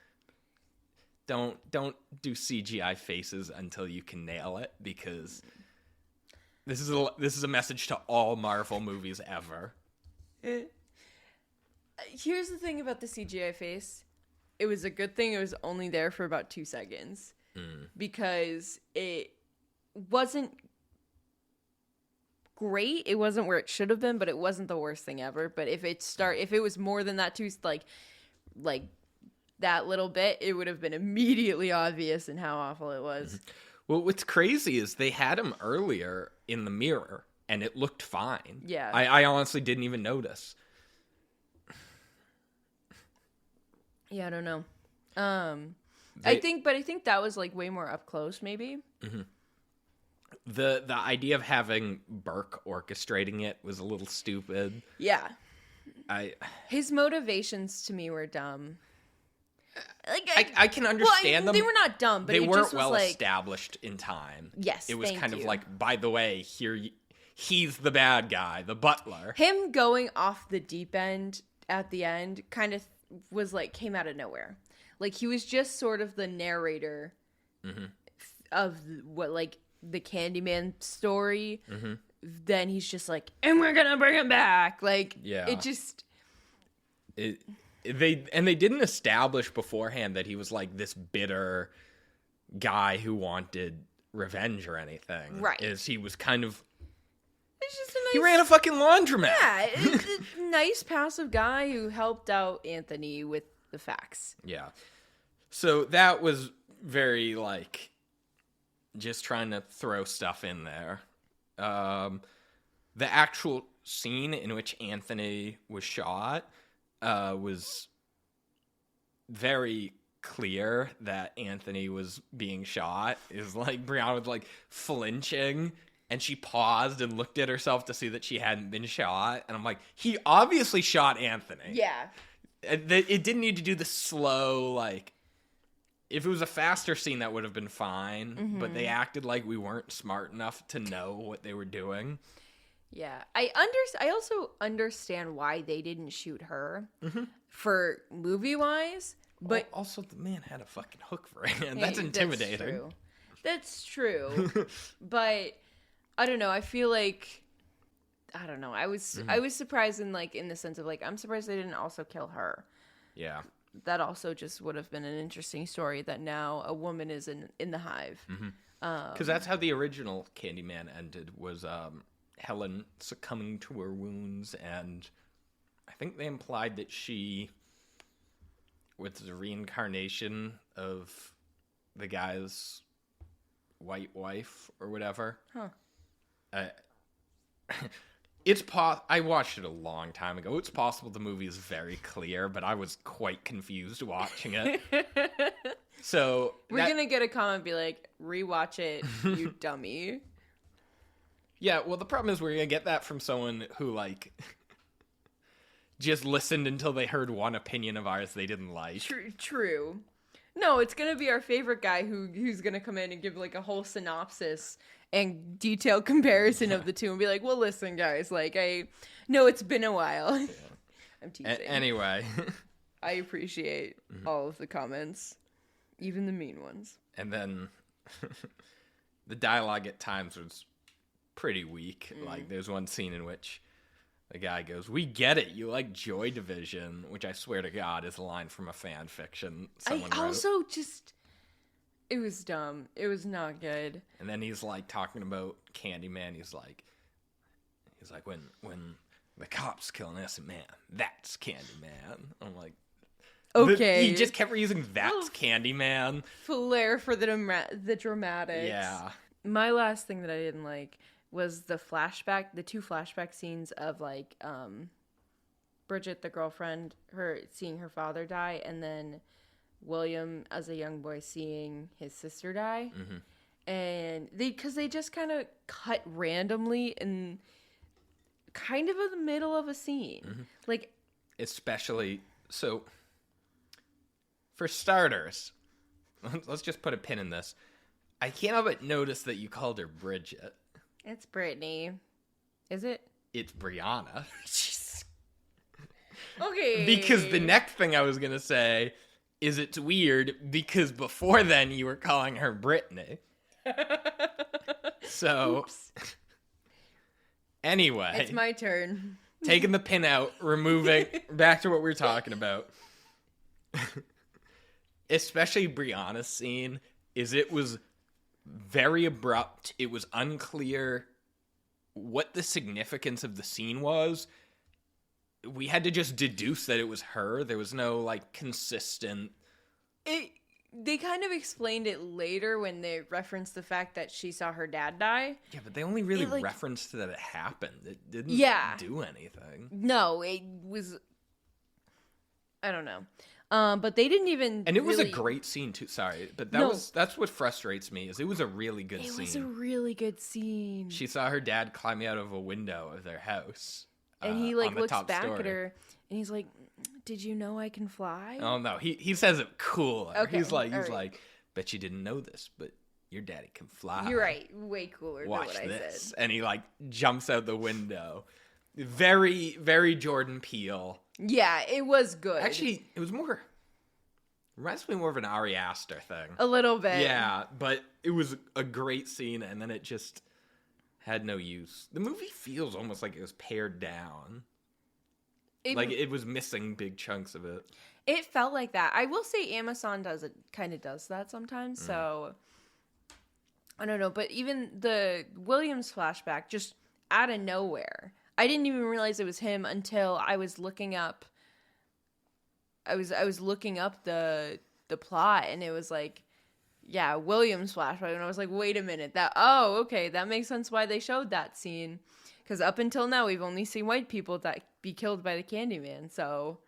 Don't do CGI faces until you can nail it, because this is a message to all Marvel movies ever. Here's the thing about the CGI face. It was a good thing it was only there for about 2 seconds. Because it wasn't great. It wasn't where it should have been, but it wasn't the worst thing ever. But if it was more than that, like that little bit, it would have been immediately obvious in how awful it was. Well, what's crazy is they had him earlier in the mirror, and it looked fine. Yeah. I honestly didn't even notice. Yeah, I don't know. I think that was like way more up close, maybe. Mm-hmm. The idea of having Burke orchestrating it was a little stupid. Yeah. His motivations to me were dumb. Like I can understand them. They were not dumb, but they weren't just was well like, established in time. Yes, it was thank kind you. of like, by the way, he's the bad guy, the butler. Him going off the deep end at the end kind of was like came out of nowhere. Like he was just sort of the narrator of what like the Candyman story. Then he's just like, and we're gonna bring him back. Like, yeah, it just they didn't establish beforehand that he was like this bitter guy who wanted revenge or anything. Right? Is he was kind of. It's just a nice, he ran a fucking laundromat. Yeah, it's a nice passive guy who helped out Anthony with the facts. Yeah. So that was very like just trying to throw stuff in there. The actual scene in which Anthony was shot was very clear that Anthony was being shot. Is like Brianna was like flinching, and she paused and looked at herself to see that she hadn't been shot. And I'm like, he obviously shot Anthony. Yeah. It didn't need to do the slow, like, if it was a faster scene, that would have been fine. But they acted like we weren't smart enough to know what they were doing. Yeah. I also understand why they didn't shoot her for movie-wise. But also, the man had a fucking hook for a hand. That's intimidating. That's true. That's true. But I don't know. I feel like I don't know. I was surprised in the sense of I'm surprised they didn't also kill her. Yeah. That also just would have been an interesting story that now a woman is in the hive. Because that's how the original Candyman ended, was Helen succumbing to her wounds, and I think they implied that she was the reincarnation of the guy's white wife or whatever. Huh. I watched it a long time ago. It's possible the movie is very clear, but I was quite confused watching it. So we're gonna get a comment be like, rewatch it, you dummy. Yeah, well, the problem is we're gonna get that from someone who just listened until they heard one opinion of ours they didn't like. True. No, it's gonna be our favorite guy who's gonna come in and give a whole synopsis and detailed comparison of the two and be like, well, listen, guys, I know it's been a while. Yeah. I'm teasing. Anyway. I appreciate all of the comments, even the mean ones. And then the dialogue at times was pretty weak. There's one scene in which the guy goes, "We get it, you like Joy Division," which I swear to God is a line from a fan fiction someone wrote. Also just... It was dumb. It was not good. And then he's talking about Candyman. He's like, when the cops kill an innocent man, that's Candyman. I'm like, okay. He just kept reusing "that's Candyman." Flair for the dramatics. Yeah. My last thing that I didn't like was the two flashback scenes of Bridget, the girlfriend, her seeing her father die, and then William as a young boy seeing his sister die. And because they just kind of cut randomly in kind of in the middle of a scene. Especially, so for starters, let's just put a pin in this. I can't help but notice that you called her Bridget. It's Brittany. Is it? It's Brianna. Okay. Because the next thing I was going to say is it's weird because before then you were calling her Brittany. So, oops. Anyway. It's my turn. Taking the pin out, removing, back to what we were talking about. Especially Brianna's scene, it was very abrupt. It was unclear what the significance of the scene was. We had to just deduce that it was her. There was no consistent. They kind of explained it later when they referenced the fact that she saw her dad die. Yeah, but they only really referenced that it happened. It didn't do anything. No, it was. I don't know. But they didn't even. And it was a great scene too. Sorry, but that's what frustrates me. Is it was a really good scene. It was a really good scene. She saw her dad climbing out of a window of their house. And he looks back at her and he's like, "Did you know I can fly?" Oh no, he says it cool. Okay. He's like, "Bet you didn't know this, but your daddy can fly." You're right. Way cooler Watch than what this. I said. And he jumps out the window. Very, very Jordan Peele. Yeah, it was good. Actually, it was more. Reminds me more of an Ari Aster thing. A little bit. Yeah, but it was a great scene, and then it just had no use. The movie feels almost like it was pared down. It was missing big chunks of it. It felt like that. I will say Amazon kind of does that sometimes, so I don't know. But even the Williams flashback, just out of nowhere. I didn't even realize it was him until I was looking up. I was looking up the plot, and it was Williams flashback, and I was like, wait a minute, okay, that makes sense why they showed that scene, because up until now we've only seen white people that be killed by the Candyman, so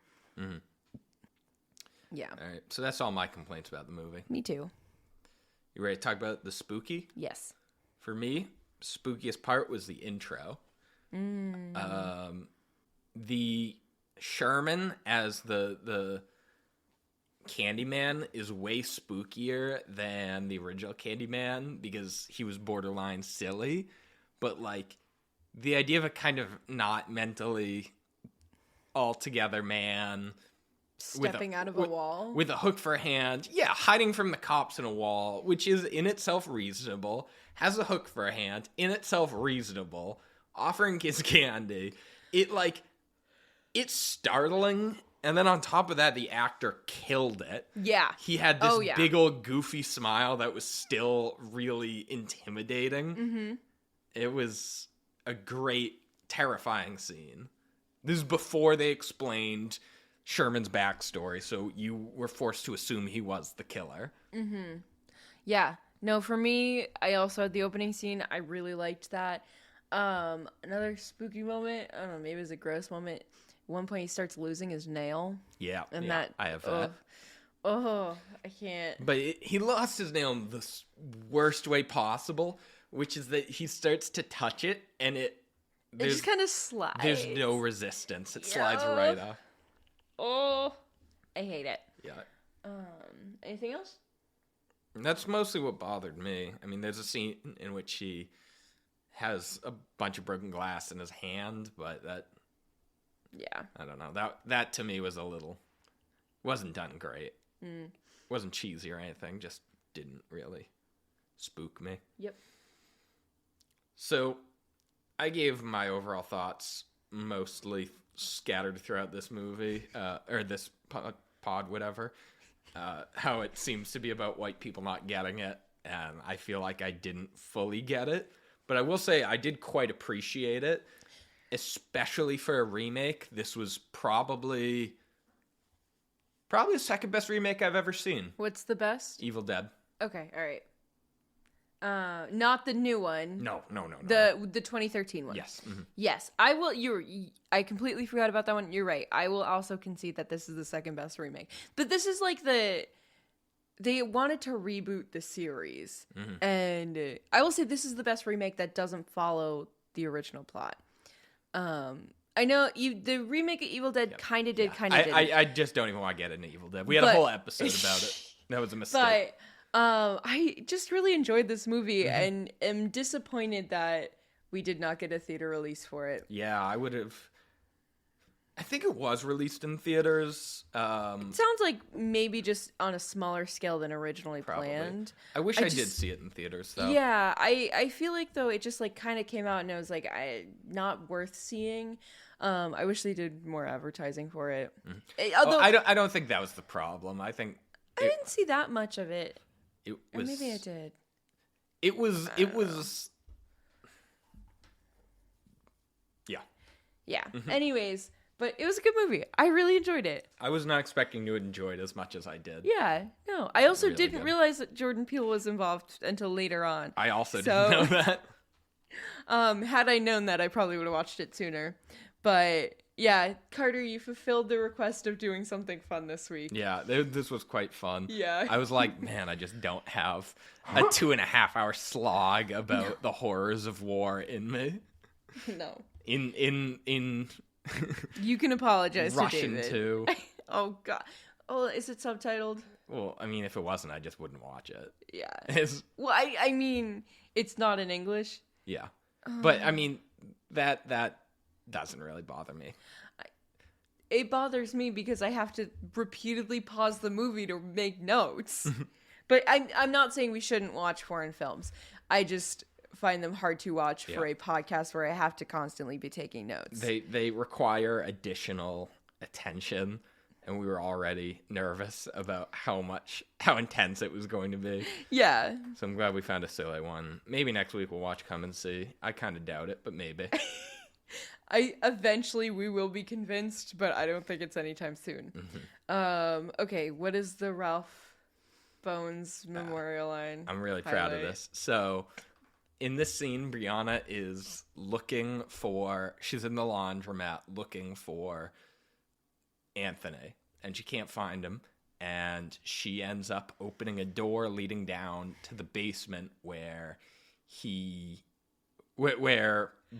yeah. All right, so that's all my complaints about the movie. Me too. You ready to talk about the spooky? Yes. For me, spookiest part was the intro. The Sherman as the Candyman is way spookier than the original Candyman because he was borderline silly, but the idea of a kind of not mentally altogether man Stepping out of a wall. with a hook for a hand. Yeah, hiding from the cops in a wall, which is in itself reasonable. Has a hook for a hand, in itself reasonable. Offering kids candy. It's startling. And then on top of that, the actor killed it. Yeah. He had this big old goofy smile that was still really intimidating. Mm-hmm. It was a great, terrifying scene. This is before they explained Sherman's backstory, so you were forced to assume he was the killer. Mm-hmm. Yeah. No, for me, I also had the opening scene. I really liked that. Another spooky moment, I don't know, maybe it was a gross moment. At one point he starts losing his nail. Yeah, and I have that. Oh, I can't. But he lost his nail in the worst way possible, which is that he starts to touch it, and it just kind of slides. There's no resistance. It slides right off. Oh, I hate it. Yeah. Anything else? That's mostly what bothered me. I mean, there's a scene in which he has a bunch of broken glass in his hand, but that... Yeah. I don't know. That to me was a little... Wasn't done great. Wasn't cheesy or anything. Just didn't really spook me. Yep. So, I gave my overall thoughts mostly scattered throughout this movie, or this pod, whatever. How it seems to be about white people not getting it, and I feel like I didn't fully get it. But I will say I did quite appreciate it, especially for a remake. This was probably the second best remake I've ever seen. What's the best? Evil Dead. Okay, all right. Not the new one. No. The 2013 one. Yes. Mm-hmm. Yes. I will. I completely forgot about that one. You're right. I will also concede that this is the second best remake. But this is like they wanted to reboot the series, and I will say this is the best remake that doesn't follow the original plot. I know the remake of Evil Dead kind of did, kind of didn't. I just don't even want to get into Evil Dead. We had a whole episode about it. That was a mistake. But I just really enjoyed this movie and am disappointed that we did not get a theater release for it. Yeah, I would have. I think it was released in theaters. It sounds like maybe just on a smaller scale than originally planned. I wish I did see it in theaters, though. Yeah, I feel like, though, it just like kind of came out and it was like not worth seeing. I wish they did more advertising for it. Although I don't think that was the problem. I think I didn't see that much of it. It was, or maybe I did. It was. Yeah. Yeah. Anyways. But it was a good movie. I really enjoyed it. I was not expecting to enjoy it as much as I did. Yeah, no. I also didn't realize that Jordan Peele was involved until later on. I also didn't know that. Had I known that, I probably would have watched it sooner. But yeah, Carter, you fulfilled the request of doing something fun this week. Yeah, this was quite fun. Yeah. I was like, man, I just don't have a 2.5-hour slog about the horrors of war in me. No. In You can apologize Russian to David. too. Oh god. Oh, is it subtitled? Well, I mean, if it wasn't, I just wouldn't watch it. Yeah. Well, I mean, it's not in English. Yeah. But I mean, that doesn't really bother me. It bothers me because I have to repeatedly pause the movie to make notes. But I'm not saying we shouldn't watch foreign films. I just find them hard to watch for a podcast where I have to constantly be taking notes. They require additional attention, and we were already nervous about how intense it was going to be. Yeah. So I'm glad we found a silly one. Maybe next week we'll watch Come and See. I kind of doubt it, but maybe. Eventually we will be convinced, but I don't think it's anytime soon. Okay, what is the Ralph Bones memorial line? I'm really proud of this. So in this scene, Brianna is she's in the laundromat looking for Anthony, and she can't find him, and she ends up opening a door leading down to the basement where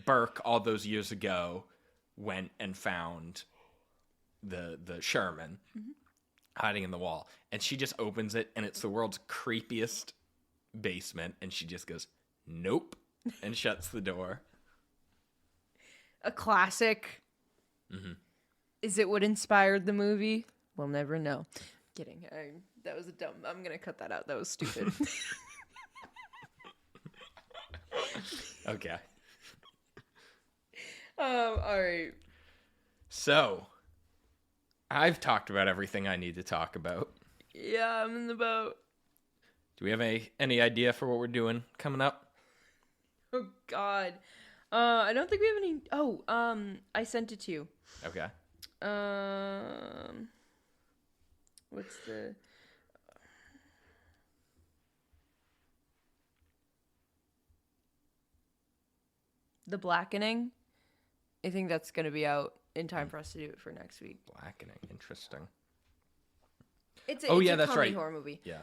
Burke all those years ago went and found the Sherman hiding in the wall, and she just opens it, and it's the world's creepiest basement, and she just goes, nope, and shuts the door. A classic. Is it what inspired the movie? We'll never know. Kidding. That was a dumb. I'm gonna cut that out. That was stupid. Okay. All right. So, I've talked about everything I need to talk about. Yeah, I'm in the boat. Do we have any idea for what we're doing coming up? Oh God. I don't think we have any. Oh, I sent it to you. Okay. What's the? The Blackening. I think that's gonna be out in time for us to do it for next week. Blackening. Interesting. It's a that's comedy right. horror movie. Yeah.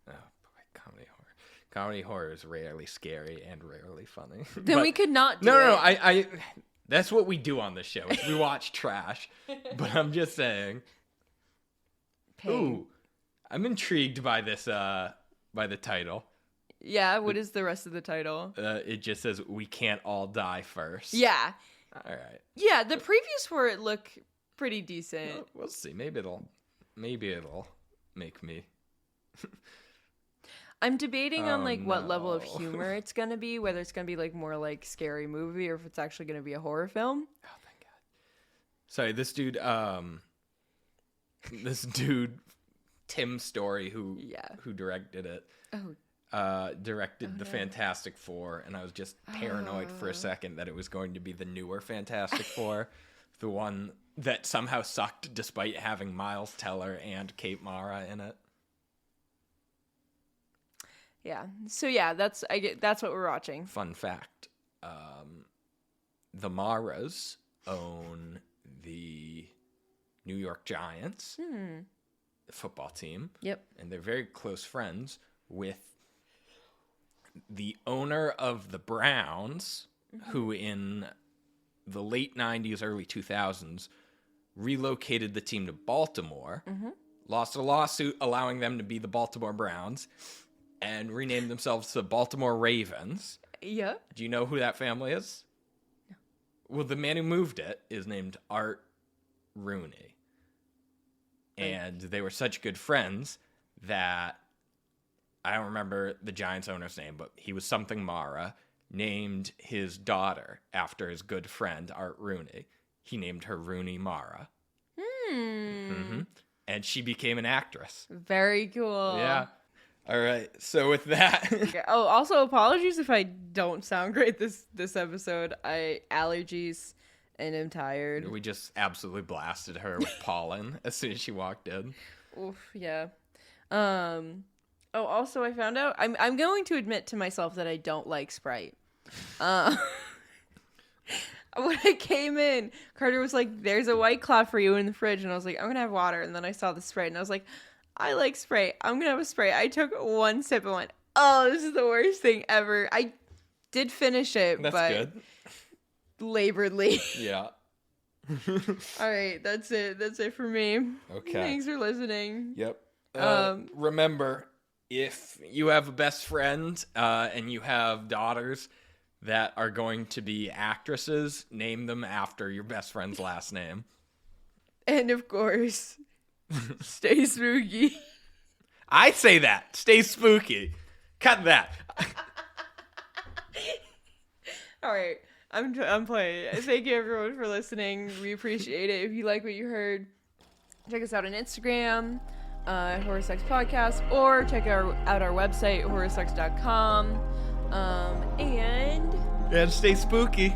Oh boy, comedy horror. Comedy horror is rarely scary and rarely funny. Then we could not do No. it. I that's what we do on this show. Is we watch trash. But I'm just saying. Pain. Ooh, I'm intrigued by this. By the title. Yeah. What is the rest of the title? It just says we can't all die first. Yeah. All right. Yeah. The previews for it look pretty decent. Well, we'll see. Maybe it'll make me. I'm debating on like what level of no. humor it's gonna be, whether it's gonna be like more like scary movie or if it's actually gonna be a horror film. Oh, thank God. Sorry, this dude, Tim Story, who directed it, directed the Fantastic Four, and I was just paranoid for a second that it was going to be the newer Fantastic Four, the one that somehow sucked despite having Miles Teller and Kate Mara in it. Yeah. So yeah, that's what we're watching. Fun fact: the Maras own the New York Giants football team. Yep. And they're very close friends with the owner of the Browns, who in the late 90s, early 2000s, relocated the team to Baltimore, lost a lawsuit allowing them to be the Baltimore Browns, and renamed themselves the Baltimore Ravens. Yeah. Do you know who that family is? No. Well, the man who moved it is named Art Rooney. And they were such good friends that I don't remember the Giants owner's name, but he was something Mara, named his daughter after his good friend, Art Rooney. He named her Rooney Mara. And she became an actress. Very cool. Yeah. All right. So with that. Okay. Oh, also apologies if I don't sound great this episode. Allergies and I'm tired. We just absolutely blasted her with pollen as soon as she walked in. Oof, yeah. Oh, also I found out I'm going to admit to myself that I don't like Sprite. When I came in, Carter was like, "There's a White Claw for you in the fridge," and I was like, "I'm gonna have water." And then I saw the Sprite, and I was like, "I like Sprite. I'm gonna have a Sprite." I took one sip and went, "Oh, this is the worst thing ever." I did finish it, That's but good. Laboredly. Yeah. All right, that's it. That's it for me. Okay. Thanks for listening. Yep. Remember, if you have a best friend and you have daughters that are going to be actresses, name them after your best friend's last name. And of course, stay spooky. I say that. Stay spooky. Cut that. All right. I'm playing. Thank you everyone for listening. We appreciate it. If you like what you heard, check us out on Instagram, Horror Sex Podcast, or check out our website, horrorsex.com. And stay spooky.